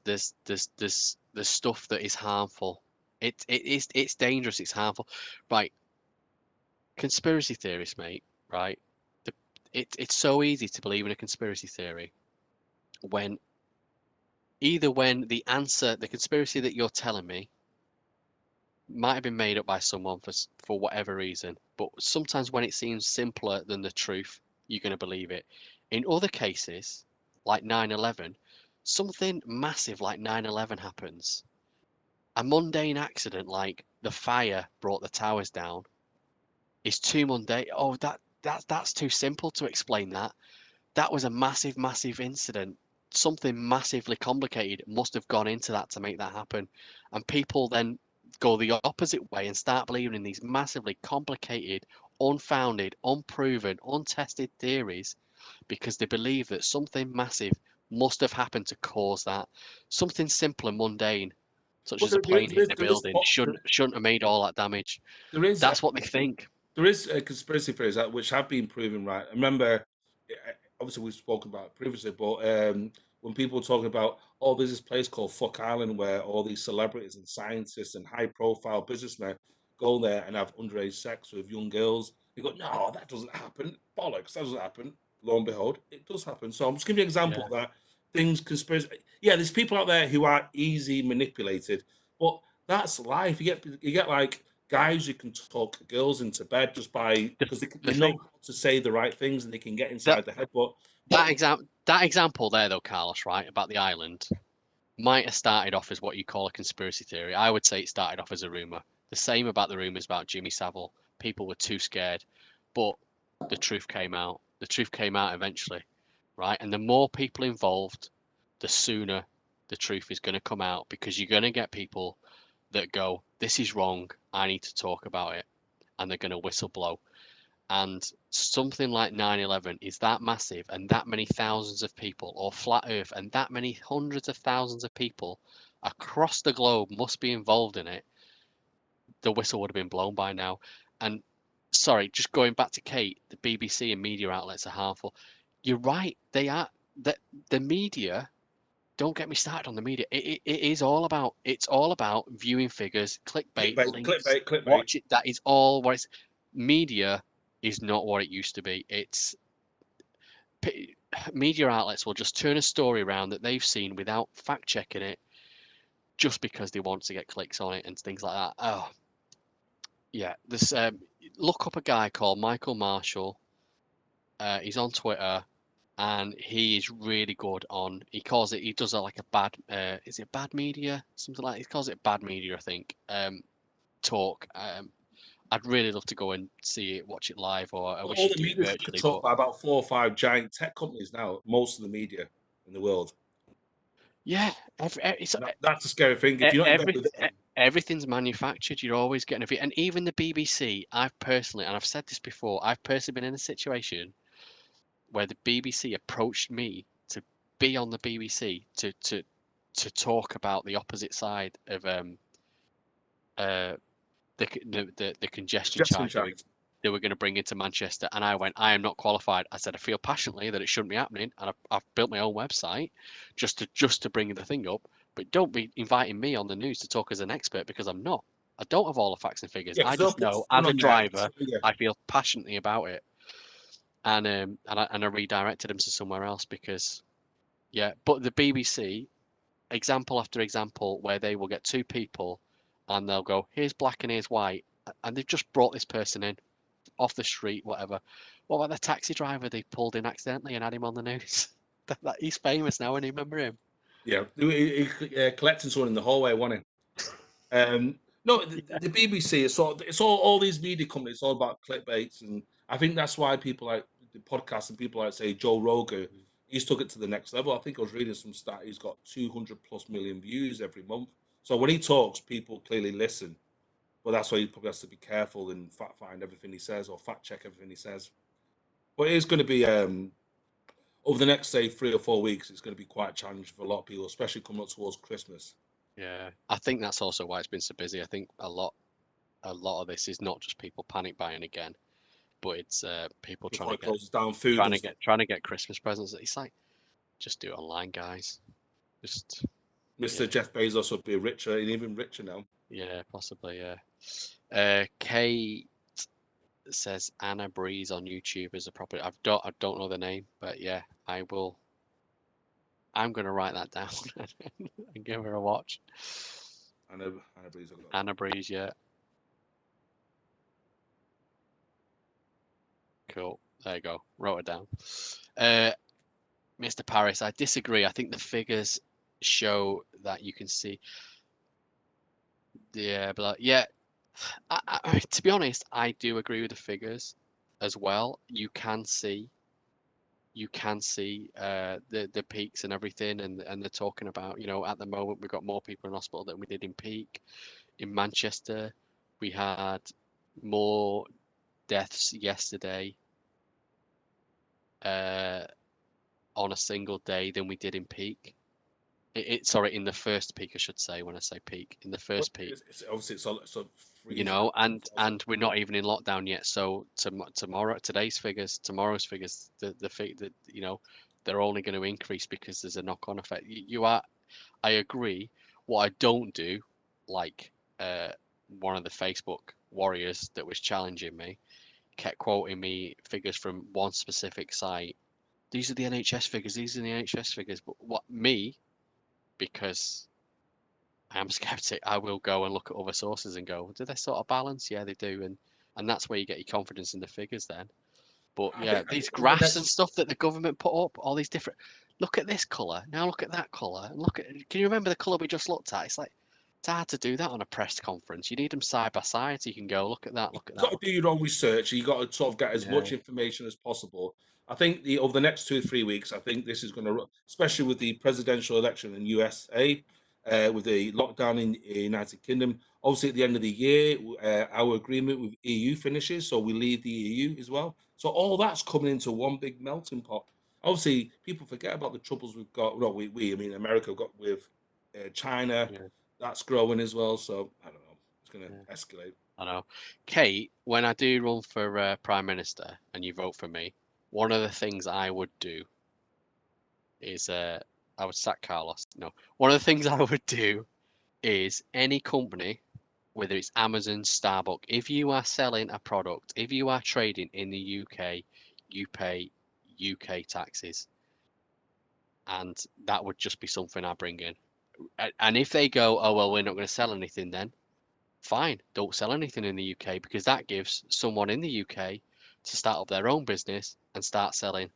stuff that is harmful. It's dangerous. It's harmful. Right. Conspiracy theorists, mate. Right. It's so easy to believe in a conspiracy theory when when the conspiracy that you're telling me might have been made up by someone for whatever reason, but sometimes when it seems simpler than the truth, you're going to believe it. In other cases, like 9/11, something massive like 9/11 happens. A mundane accident like the fire brought the towers down is too mundane. Oh, that's too simple to explain that. That was a massive, massive incident. Something massively complicated must have gone into that to make that happen. And people then go the opposite way and start believing in these massively complicated, unfounded, unproven, untested theories because they believe that something massive must have happened to cause that. Something simple and mundane, such Well, as a plane hitting a there is, building, shouldn't have made all that damage. there is, That's what they think. there is a conspiracy theories which have been proven right. I remember, obviously we've spoken about it previously, but when people were talking about, oh, there's this place called Fuck Island where all these celebrities and scientists and high-profile businessmen go there and have underage sex with young girls. You go, no, that doesn't happen. Bollocks, that doesn't happen. Lo and behold, it does happen. So I'm just giving you an example that things conspiracy. Yeah, there's people out there who are easy manipulated, but that's life. You get like guys who can talk girls into bed just by because they know how to say the right things and they can get inside the head. But that example there, though, Carlos, right, about the island, might have started off as what you call a conspiracy theory. I would say it started off as a rumor. The same about the rumors about Jimmy Savile. People were too scared, but the truth came out. The truth came out eventually, right? And the more people involved, the sooner the truth is going to come out because you're going to get people that go, "This is wrong. I need to talk about it," and they're going to whistle blow. And something like 9/11 is that massive and that many thousands of people, or flat earth and that many hundreds of thousands of people across the globe must be involved in it, the whistle would have been blown by now. And sorry, just going back to Kate, the BBC and media outlets are harmful. You're right, they are. The media, don't get me started on the media. It's all about viewing figures, clickbait, links, clickbait. watch it. That is all what it's. Media is not what it used to be. Media outlets will just turn a story around that they've seen without fact checking it, just because they want to get clicks on it and things like that. Oh, yeah. This look up a guy called Michael Marshall. He's on Twitter, and he is really good on. He calls it. He does like a bad. Is it bad media? Something like. He calls it bad media, I think. Talk. I'd really love to go and see it, watch it live, or I wish All you'd the do it media is virtually. controlled by about 4 or 5 giant tech companies now. Most of the media in the world. Yeah, That's the scary thing. If you're not involved with them, everything's manufactured. You're always getting a view. And even the BBC, I've personally, and I've said this before, I've personally been in a situation where the BBC approached me to be on the BBC to talk about the opposite side of the congestion just in charge charge. they were going to bring into Manchester, and I went, I am not qualified. I said I feel passionately that it shouldn't be happening, and I've built my own website just to bring the thing up. But don't be inviting me on the news to talk as an expert because I'm not. I don't have all the facts and figures. Yeah, I just know as a driver, I feel passionately about it, and I redirected him to somewhere else because, yeah. But the BBC, example after example, where they will get two people, and they'll go, here's black and here's white, and they've just brought this person in off the street, whatever. What about the taxi driver they pulled in accidentally and had him on the news? He's famous now, and you remember him? Yeah, he collecting someone in the hallway, wasn't he? No, the BBC. It's all these media companies. It's all about clickbaits, and I think that's why people like the podcast and people like say Joe Rogan. He's took it to the next level. I think I was reading some stat. He's got 200+ million views every month. So when he talks, people clearly listen. But that's why he probably has to be careful and fact find everything he says or fact check everything he says. But it is going to be over the next, say, 3 or 4 weeks. It's going to be quite challenging for a lot of people, especially coming up towards Christmas. Yeah, I think that's also why it's been so busy. I think a lot of this is not just people panic buying again, but it's people Before trying it closes down, food and stuff. trying to get Christmas presents. It's like, just do it online, guys. Just Mr. Jeff Bezos would be richer and even richer now. yeah, possibly, yeah. Kate says Anna Breeze on YouTube is a proper. I don't know the name, but yeah, I will. I'm gonna write that down and give her a watch. Anna Breeze. Anna Breeze, yeah. Cool. There you go. Wrote it down. Mr. Paris, I disagree. I think the figures show that you can see. Yeah, but yeah, to be honest, I do agree with the figures. as well, you can see the peaks and everything, and they're talking about, at the moment we've got more people in hospital than we did in peak. In Manchester, we had more deaths yesterday on a single day than we did in peak. Sorry, in the first peak, I should say. When I say peak, in the first peak, obviously it's and we're not even in lockdown yet. So tomorrow's figures, they're only going to increase because there's a knock-on effect. I agree. What I don't do, like one of the Facebook warriors that was challenging me, kept quoting me figures from one specific site. These are the NHS figures. These are the NHS figures. But because I am skeptic, I will go and look at other sources and go, do they sort of balance? Yeah, they do. And that's where you get your confidence in the figures then. But these graphs and stuff that the government put up, all these different, look at this colour, now look at that colour, and can you remember the colour we just looked at? It's like, it's hard to do that on a press conference. You need them side by side so you can go, look at that, look at that. You've got to do your own research. You've got to sort of get as much information as possible. I think over the next 2 or 3 weeks, I think this is going to, especially with the presidential election in USA, with the lockdown in the United Kingdom. Obviously, at the end of the year, our agreement with EU finishes, so we leave the EU as well. So all that's coming into one big melting pot. Obviously, people forget about the troubles we've got. Well, I mean, America got with China. Yeah. That's growing as well. So I don't know. It's going to escalate. I know. Kate, when I do run for Prime Minister and you vote for me, one of the things I would do is I would sack Carlos. No, one of the things I would do is any company, whether it's Amazon, Starbucks, if you are selling a product, if you are trading in the UK, you pay UK taxes. And that would just be something I bring in. And if they go, oh, well, we're not going to sell anything then, fine, don't sell anything in the UK, because that gives someone in the UK to start up their own business and start selling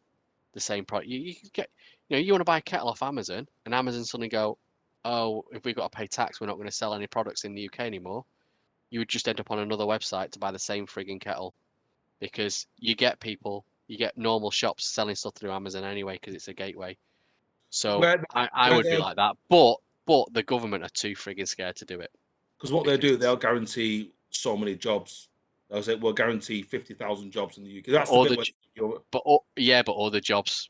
the same product. You get, you want to buy a kettle off Amazon, and Amazon suddenly go, oh, if we've got to pay tax, we're not going to sell any products in the UK anymore. You would just end up on another website to buy the same frigging kettle, because you get normal shops selling stuff through Amazon anyway, because it's a gateway. So I would be like that, but the government are too frigging scared to do it. Because what they'll do, they'll guarantee so many jobs. They'll say, we'll guarantee 50,000 jobs in the UK. That's the bit but all the jobs,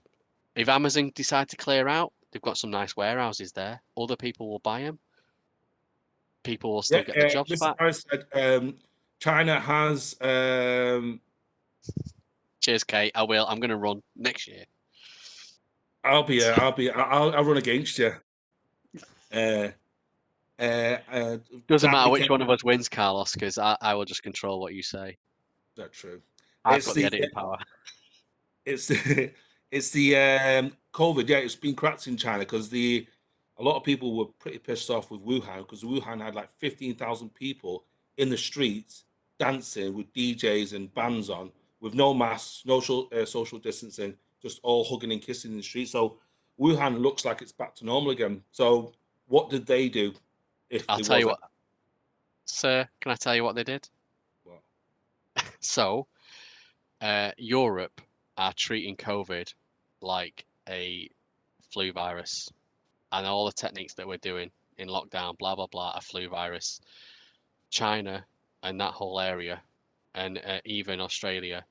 if Amazon decide to clear out, they've got some nice warehouses there. Other people will buy them. People will still get the jobs back. Harris said, China has... Cheers, Kate. I will. I'm going to run next year. I'll run against you. Doesn't matter which one of us wins, Carlos, because I will just control what you say. That's true. I've got the editing power. It's the COVID. Yeah, it's been cracked in China because a lot of people were pretty pissed off with Wuhan, because Wuhan had like 15,000 people in the streets dancing with DJs and bands on, with no masks, no social distancing, just all hugging and kissing in the street. So Wuhan looks like it's back to normal again. So what did they do? I'll tell you what, sir. Can I tell you what they did? What? So, Europe are treating COVID like a flu virus, and all the techniques that we're doing in lockdown, blah blah blah, a flu virus. China and that whole area, and even Australia,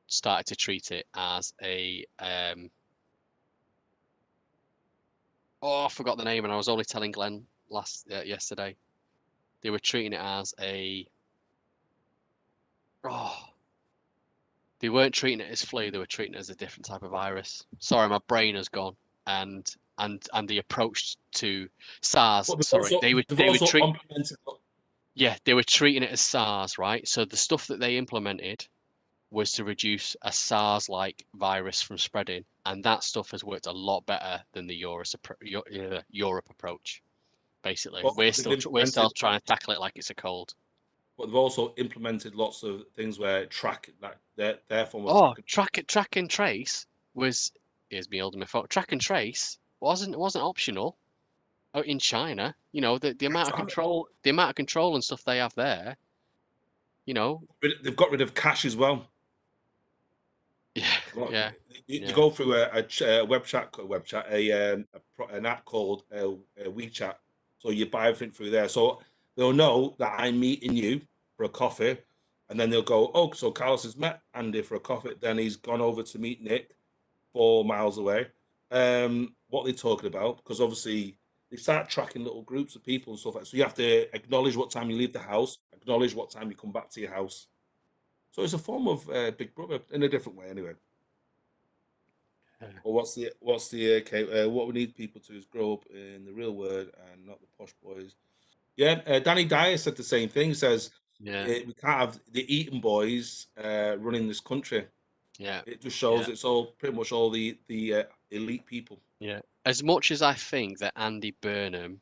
started to treat it as a I forgot the name, and I was only telling Glenn yesterday. They were treating it as they weren't treating it as flu. They were treating it as a different type of virus. Sorry, my brain has gone. And the approach to SARS. They were treating it as SARS, right? So the stuff that they implemented was to reduce a SARS-like virus from spreading, and that stuff has worked a lot better than the Europe approach. Basically, we're still trying to tackle it like it's a cold. But they've also implemented lots of things where track and trace was, here's me holding my phone. Track and trace wasn't optional. Oh, in China, the amount of control, and stuff they have there. They've got rid of cash as well. Yeah. You go through a web chat, an app called WeChat. So you buy everything through there. So they'll know that I'm meeting you for a coffee, and then they'll go, oh, so Carlos has met Andy for a coffee. Then he's gone over to meet Nick 4 miles away. What they're talking about, because obviously they start tracking little groups of people and stuff like that. So you have to acknowledge what time you leave the house, acknowledge what time you come back to your house. So it's a form of Big Brother in a different way, anyway. Or what we need people to is grow up in the real world and not the posh boys. Yeah, Danny Dyer said the same thing. He says, we can't have the Eton boys running this country. Yeah, it just shows it's all pretty much all the elite people. Yeah, as much as I think that Andy Burnham,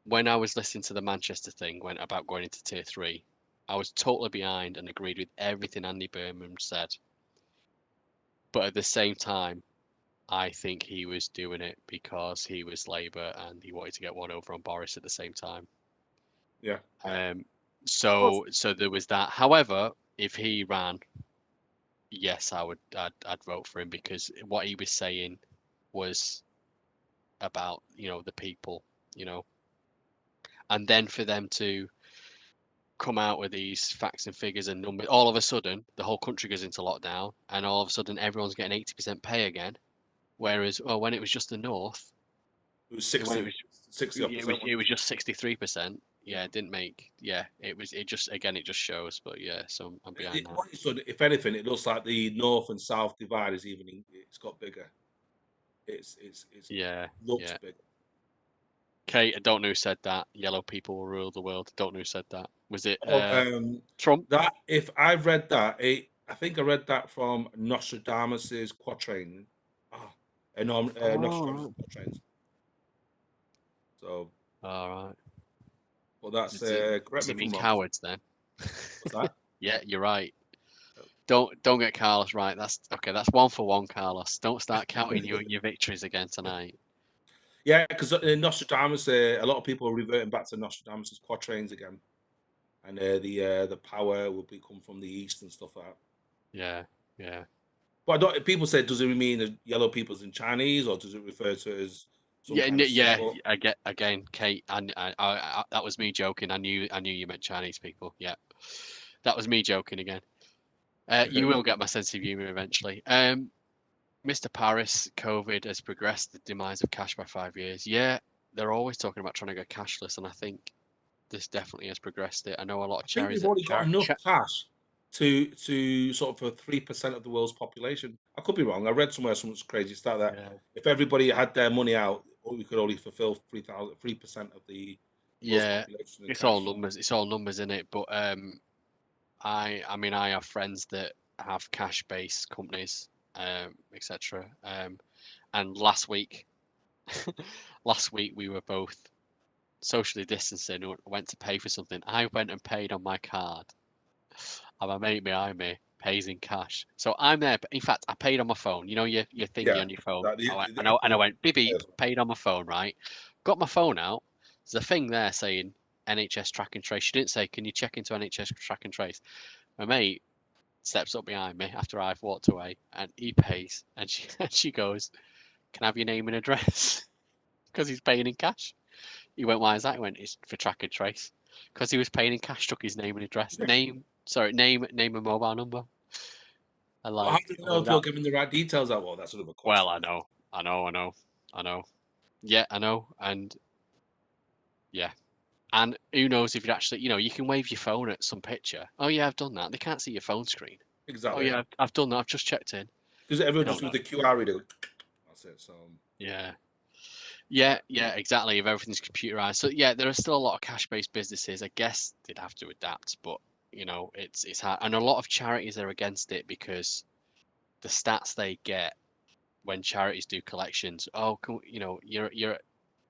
when I was listening to the Manchester thing, went about going into tier 3, I was totally behind and agreed with everything Andy Burnham said. But at the same time, I think he was doing it because he was Labour and he wanted to get one over on Boris at the same time. Yeah. So there was that. However, if he ran, yes, I'd vote for him because what he was saying was about, the people, and then for them to come out with these facts and figures and numbers, all of a sudden the whole country goes into lockdown and all of a sudden everyone's getting 80% pay again. Whereas, when it was just the North, it was 60, it was just 63%. Yeah, it didn't make. Yeah, it just shows. But yeah, so I'm behind that. So if anything, it looks like the North and South divide is it's got bigger. It's looks bigger. Kate, I don't know who said that. Yellow people will rule the world. I don't know who said that. Was it Trump? That if I've read that, I think I read that from Nostradamus's quatrain. Nostradamus quatrains. So. All right. Well, that's correct. Does he mean cowards then? What's that? Yeah, you're right. Don't get Carlos right. That's okay. That's 1-for-1, Carlos. Don't start counting your victories again tonight. Yeah, because Nostradamus, a lot of people are reverting back to Nostradamus's quatrains again, and the power will come from the east and stuff like that. Yeah. But people say, does it mean yellow people's in Chinese, or does it refer to it as I get again, Kate, and I that was me joking. I knew you meant Chinese people. Yeah, that was me joking again. You will get my sense of humor eventually. Mr. Paris, COVID has progressed the demise of cash by 5 years. Yeah, they're always talking about trying to go cashless, and I think this definitely has progressed it. I know a lot of charities. We've already got enough cash to sort of for 3% of the world's population. I could be wrong. I read somewhere something crazy stat that if everybody had their money out, we could only fulfill 3% of the world's population. It's all numbers. It's all numbers in it. But I mean, I have friends that have cash-based companies, etc. And last week we were both socially distancing. Went to pay for something. I went and paid on my card, and my mate behind me pays in cash. So I'm there. But in fact, I paid on my phone. You know your thingy on your phone. I went beep beep. Paid on my phone. Right. Got my phone out. There's a thing there saying NHS track and trace. She didn't say, "Can you check into NHS track and trace?" My mate steps up behind me after I've walked away, and he pays, and she goes, "Can I have your name and address?" Because he's paying in cash. He went, "Why is that?" He went, "It's for track and trace." Because he was paying in cash, took his name and address, name and mobile number. Well, how do you know if you're giving the right details out? Well, that's sort of a question. Well, I know. Yeah, I know, and yeah. And who knows if you actually, you can wave your phone at some picture. Oh yeah, I've done that. They can't see your phone screen. Exactly. Oh yeah, I've done that. I've just checked in. Because everyone just with the QR reader. That's it. So. Yeah, exactly. If everything's computerized, so yeah, there are still a lot of cash-based businesses. I guess they'd have to adapt, but it's hard, and a lot of charities are against it because the stats they get when charities do collections. Oh, you're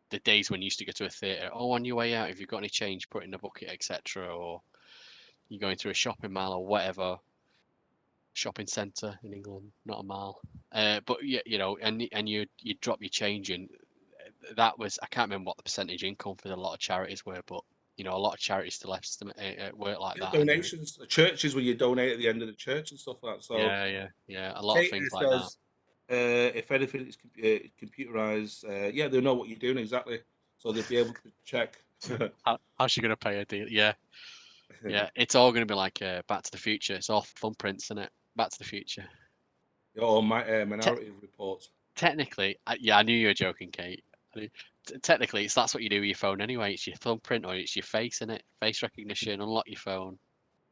the days when you used to go to a theatre. Oh, on your way out, if you've got any change, put it in a bucket, etc. Or you're going through a shopping mall or whatever. Shopping centre in England, not a mall. But yeah, and you drop your change in. That was, I can't remember what the percentage income for a lot of charities were, but you know, a lot of charities still work like that. Donations, the churches where you donate at the end of the church and stuff like that. So a lot of things like that. If anything is computerized, yeah, they'll know what you're doing exactly, so they'll be able to check. How's she gonna pay a deal? Yeah, it's all gonna be like Back to the Future. It's all thumbprints, isn't it? Back to the Future. Or Minority Report. Technically, I knew you were joking, Kate. Technically, that's what you do with your phone anyway. It's your thumbprint or it's your face in it. Face recognition. Unlock your phone.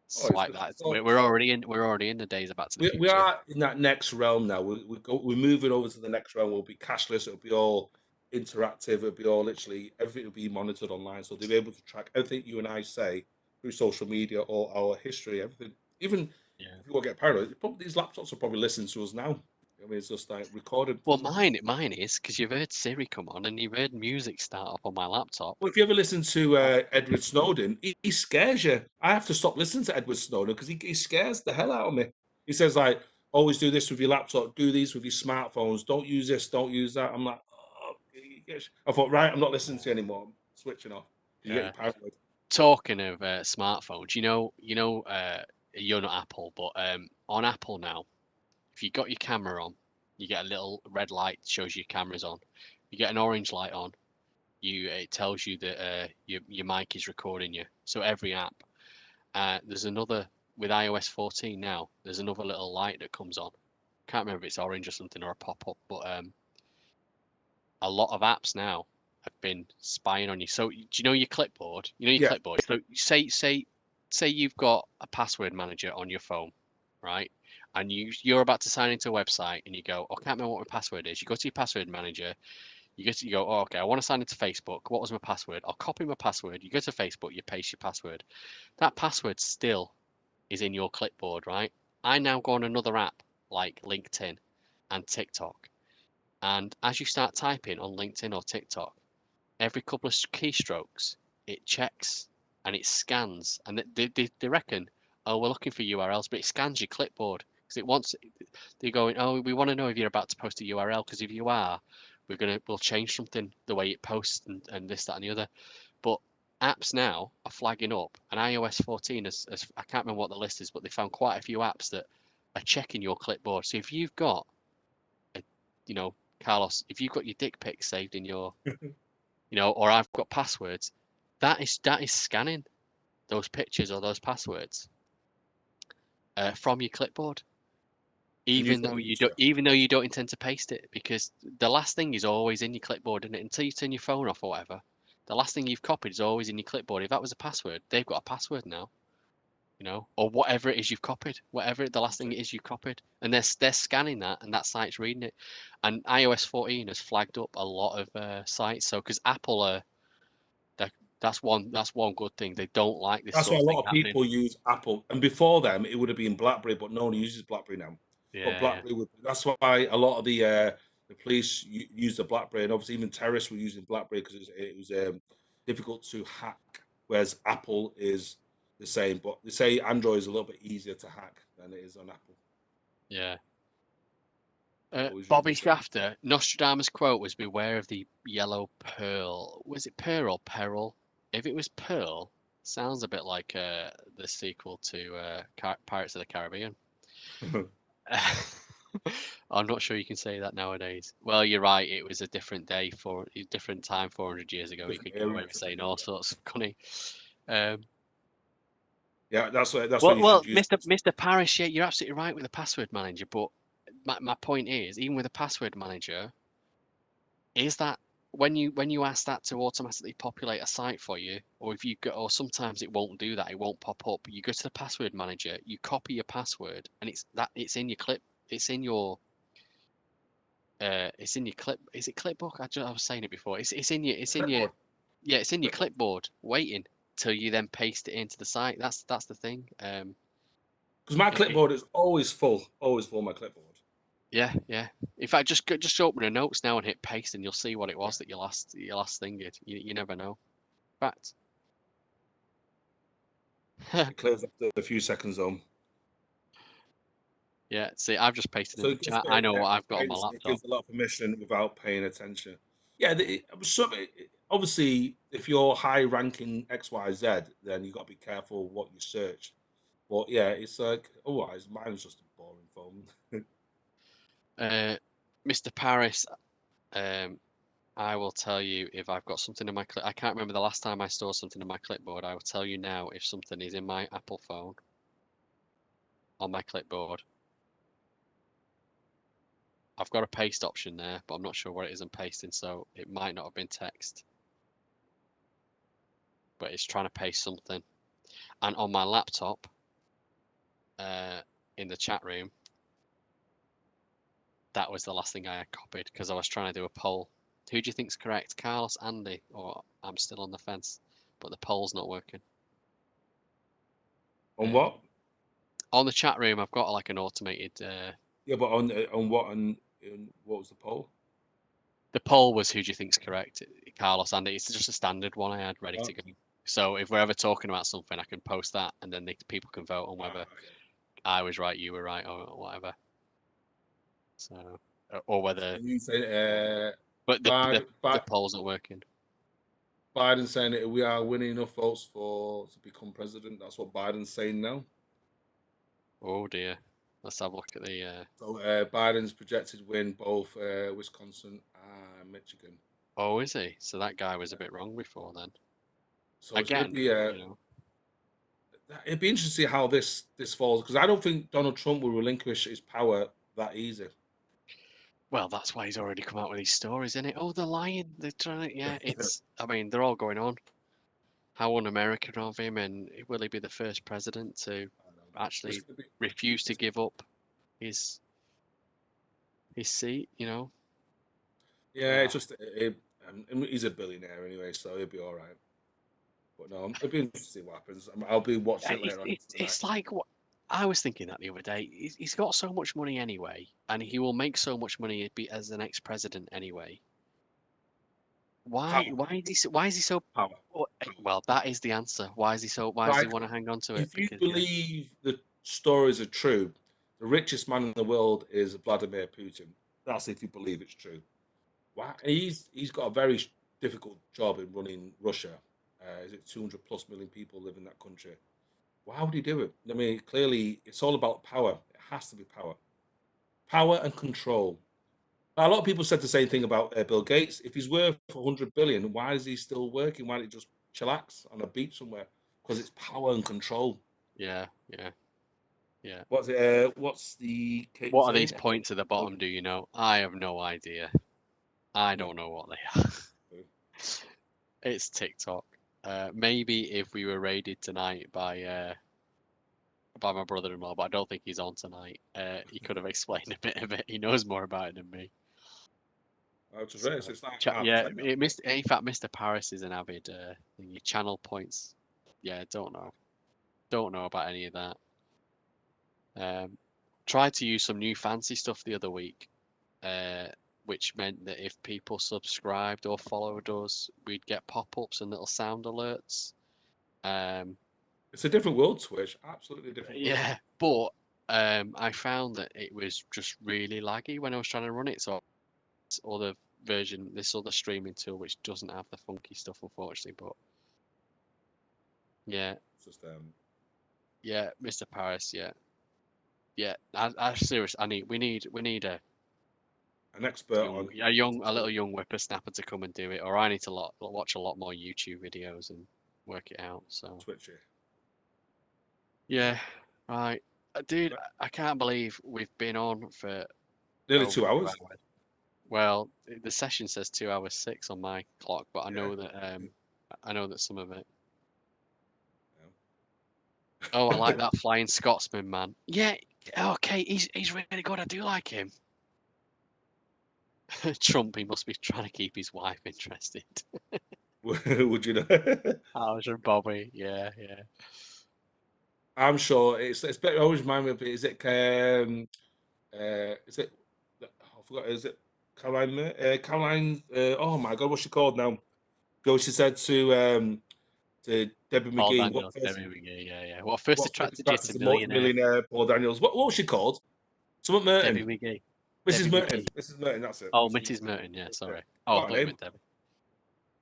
Swipe that. We're already in the days of Back to the Future. We are in that next realm now. We're moving over to the next realm. We'll be cashless. It'll be all interactive. It'll be all literally everything will be monitored online, so they'll be able to track everything you and I say through social media, all our history, everything. Even if you want to get paranoid, these laptops are probably listening to us now. I mean, it's just like recorded. Well, mine is because you've heard Siri come on and you've heard music start up on my laptop. Well, if you ever listen to Edward Snowden, he scares you. I have to stop listening to Edward Snowden because he scares the hell out of me. He says like, always do this with your laptop, do these with your smartphones, don't use this, don't use that. I'm like, oh, I thought, right, I'm not listening to you anymore. I'm switching off. You get paranoid. Talking of smartphones, you know, you're not Apple, but on Apple now, if you got your camera on, you get a little red light shows your camera's on. You get an orange light on, it tells you that your mic is recording you. So every app, there's another with iOS 14 now. There's another little light that comes on. Can't remember if it's orange or something or a pop up, but a lot of apps now have been spying on you. So do you know your clipboard? You know your clipboard. So say you've got a password manager on your phone, right? And you're about to sign into a website and you go, I can't remember what my password is. You go to your password manager, you go, oh, okay, I want to sign into Facebook. What was my password? I'll copy my password. You go to Facebook, you paste your password. That password still is in your clipboard, right? I now go on another app like LinkedIn and TikTok. And as you start typing on LinkedIn or TikTok, every couple of keystrokes, it checks and it scans. And they reckon, oh, we're looking for URLs, but it scans your clipboard. They're going, oh, we want to know if you're about to post a URL, because if you are, we'll change something, the way it posts and this, that, and the other. But apps now are flagging up, and iOS 14 I can't remember what the list is, but they found quite a few apps that are checking your clipboard. So if you've got, Carlos, if you've got your dick pic saved in your, or I've got passwords, that is scanning those pictures or those passwords from your clipboard. Even though you don't intend to paste it, because the last thing is always in your clipboard, isn't it? Until you turn your phone off or whatever, the last thing you've copied is always in your clipboard. If that was a password, they've got a password now, or whatever it is you've copied, whatever the last thing it is you copied, and they're scanning that, and that site's reading it. And iOS 14 has flagged up a lot of sites. So because Apple that's one good thing. They don't like this. That's why a lot of people use Apple, and before them it would have been BlackBerry, but no one uses BlackBerry now. But BlackBerry that's why a lot of the police use the BlackBerry, and obviously even terrorists were using BlackBerry because it was difficult to hack, whereas Apple is the same. But they say Android is a little bit easier to hack than it is on Apple. Yeah. Bobby Shafter, Nostradamus' quote was, "Beware of the yellow pearl." Was it pearl or peril? If it was pearl, sounds a bit like the sequel to Pirates of the Caribbean. I'm not sure you can say that nowadays. Well, you're right. It was a different day a different time 400 years ago. You could get away with saying all sorts of funny. Yeah, that's what. Well, Mr. Parrish, yeah, you're absolutely right with the password manager. But my point is, even with a password manager, is that when you ask that to automatically populate a site for you, or if you go, or sometimes it won't do that, it won't pop up. You go to the password manager, you copy your password, and it's in your clip. It's in your clip. Is it clipbook? I was saying it before. It's in your clipboard, waiting till you then paste it into the site. That's the thing. Because my clipboard is always full. My clipboard. Yeah. In fact, just open the notes now and hit paste, and you'll see what it was that your last thing did. You never know. In fact, it clears after a few seconds on. Yeah, see, I've just pasted in the chat. I know what I've got on my laptop. It gives a lot of permission without paying attention. Yeah, obviously, if you're high ranking XYZ, then you got to be careful what you search. But yeah, it's like otherwise, mine is just a boring phone. Mr. Paris, I will tell you if I've got something in my clip. I can't remember the last time I stored something in my clipboard. I will tell you now if something is in my Apple phone on my clipboard. I've got a paste option there, but I'm not sure what it is I'm pasting, so it might not have been text. But it's trying to paste something. And on my laptop, in the chat room, that was the last thing I had copied because I was trying to do a poll. Who do you think's correct, Carlos, Andy, or I'm still on the fence, but the poll's not working. On what? On the chat room, I've got like an automated. Yeah, but on what? On what was the poll? The poll was who do you think's correct, Carlos, Andy. It's just a standard one I had ready to go. So if we're ever talking about something, I can post that, and then people can vote on whether I was right, you were right, or whatever. So, or whether. You say, but the polls not working. Biden saying that we are winning enough votes to become president. That's what Biden's saying now. Oh dear. Let's have a look at the. So Biden's projected to win both Wisconsin and Michigan. Oh, is he? So that guy was a bit wrong before then. So again, it'd be interesting to see how this falls, because I don't think Donald Trump will relinquish his power that easy. Well, that's why he's already come out with these stories, isn't it? Oh, they're lying. They're trying to. Yeah, it's. I mean, they're all going on. How un-American of him, and will he be the first president to actually refuse to give up his seat? Yeah, it's just he's a billionaire anyway, so he'll be all right. But no, it'll be interesting to see what happens. I'll be watching it later on. It's like what I was thinking that the other day. He's got so much money anyway, and he will make so much money as the next president anyway. Why is he so power? Well, that is the answer. Why is he so? Why does he want to hang on to it? If you believe the stories are true, the richest man in the world is Vladimir Putin. That's if you believe it's true. Why? He's got a very difficult job in running Russia. Is it 200 plus million people live in that country? Why would he do it? I mean, clearly it's all about power. It has to be power and control. A lot of people said the same thing about Bill Gates. If he's worth 100 billion, why is he still working? Why don't he just chillax on a beach somewhere? Because it's power and control. Yeah. What's it? What's the? What are these points at the bottom? Do you know? I have no idea. I don't know what they are. It's TikTok. Maybe if we were raided tonight by my brother-in-law, but I don't think he's on tonight. He could have explained a bit of it. He knows more about it than me. In fact, Mr. Paris is an avid channel points. Yeah, don't know about any of that. Tried to use some new fancy stuff the other week, which meant that if people subscribed or followed us, we'd get pop-ups and little sound alerts. It's a different world, Twitch. Absolutely different world. Yeah, but I found that it was just really laggy when I was trying to run it. So this other streaming tool, which doesn't have the funky stuff, unfortunately. But yeah, it's just yeah, Mr. Paris, yeah. I seriously, we need an expert a little young whippersnapper to come and do it, or I need to watch a lot more YouTube videos and work it out. So Twitchy. Yeah, right, dude. I can't believe we've been on for nearly 2 hours. Well, the session says 2 hours 6 on my clock, but I know that some of it. Yeah. Oh, I like that Flying Scotsman, man. Yeah, okay, he's really good. I do like him. Trump, he must be trying to keep his wife interested. Would you know? I was Bobby. Yeah. I'm sure it's better. Always remind me of it. Is it? I forgot. Is it Caroline? Caroline. Oh my God, what's she called now? She said to Debbie McGee. Debbie McGee. Yeah. What first attracted you to millionaire Paul Daniels? What was she called? Something Merton. Debbie McGee. Mrs. Merton. Mrs. Merton. That's it. Oh, Mrs. Merton. Yeah. Sorry. Oh, I thought you meant Debbie.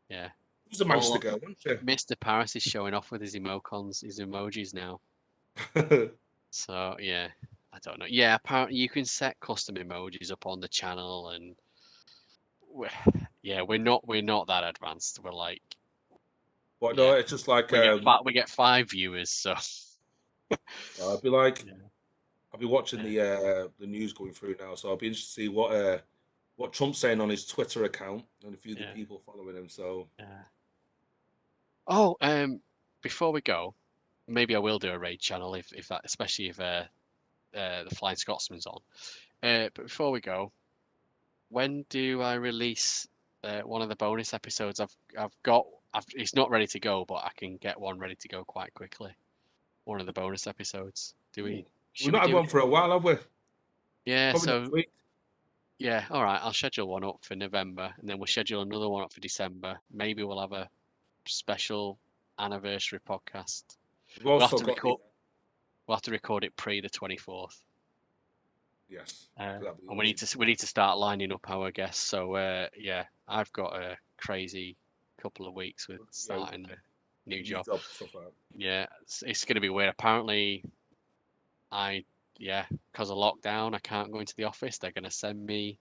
Yeah. She's a managed to go, wasn't she? Mr. Paris is showing off with his emoticons, his emojis now. So yeah, I don't know. Yeah, apparently you can set custom emojis up on the channel, and we're not that advanced. We're like, but no, it's just like we get 5 viewers, so I'd be like, I'll be watching the news going through now, so I'll be interested to see what Trump's saying on his Twitter account and a few of the people following him. So oh, before we go, maybe I will do a raid channel if that, especially if the Flying Scotsman's on. But before we go, when do I release one of the bonus episodes? It's not ready to go, but I can get one ready to go quite quickly. One of the bonus episodes. We've not had one for a while, have we? Yeah, Probably so next week. yeah, all right. I'll schedule one up for November, and then we'll schedule another one up for December. Maybe we'll have a special anniversary podcast. We'll have to record it pre the 24th. Yes. And we need to start lining up our guests. So yeah, I've got a crazy couple of weeks with starting a new job. Stuff like that. Yeah, it's going to be weird. Apparently, because of lockdown, I can't go into the office. They're going to send me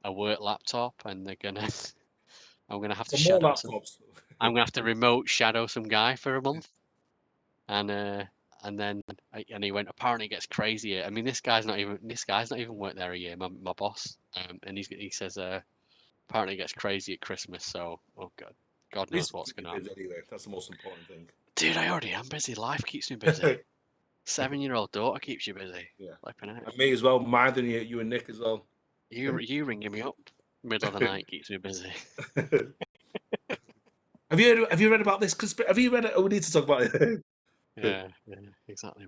a work laptop, and I'm gonna have to shadow laptops. I'm gonna have to remote shadow some guy for a month, and then he went. Apparently, it gets crazier. I mean, this guy's not even worked there a year. My boss, and he says apparently it gets crazy at Christmas. So, oh God knows what's gonna happen. Anyway, that's the most important thing. Dude, I already am busy. Life keeps me busy. 7-year-old daughter keeps you busy. Yeah, and me as well. Mine you and Nick as well. You ringing me up middle of the night keeps me busy. Have you read about this? Have you read it? Oh, we need to talk about it. Yeah, exactly.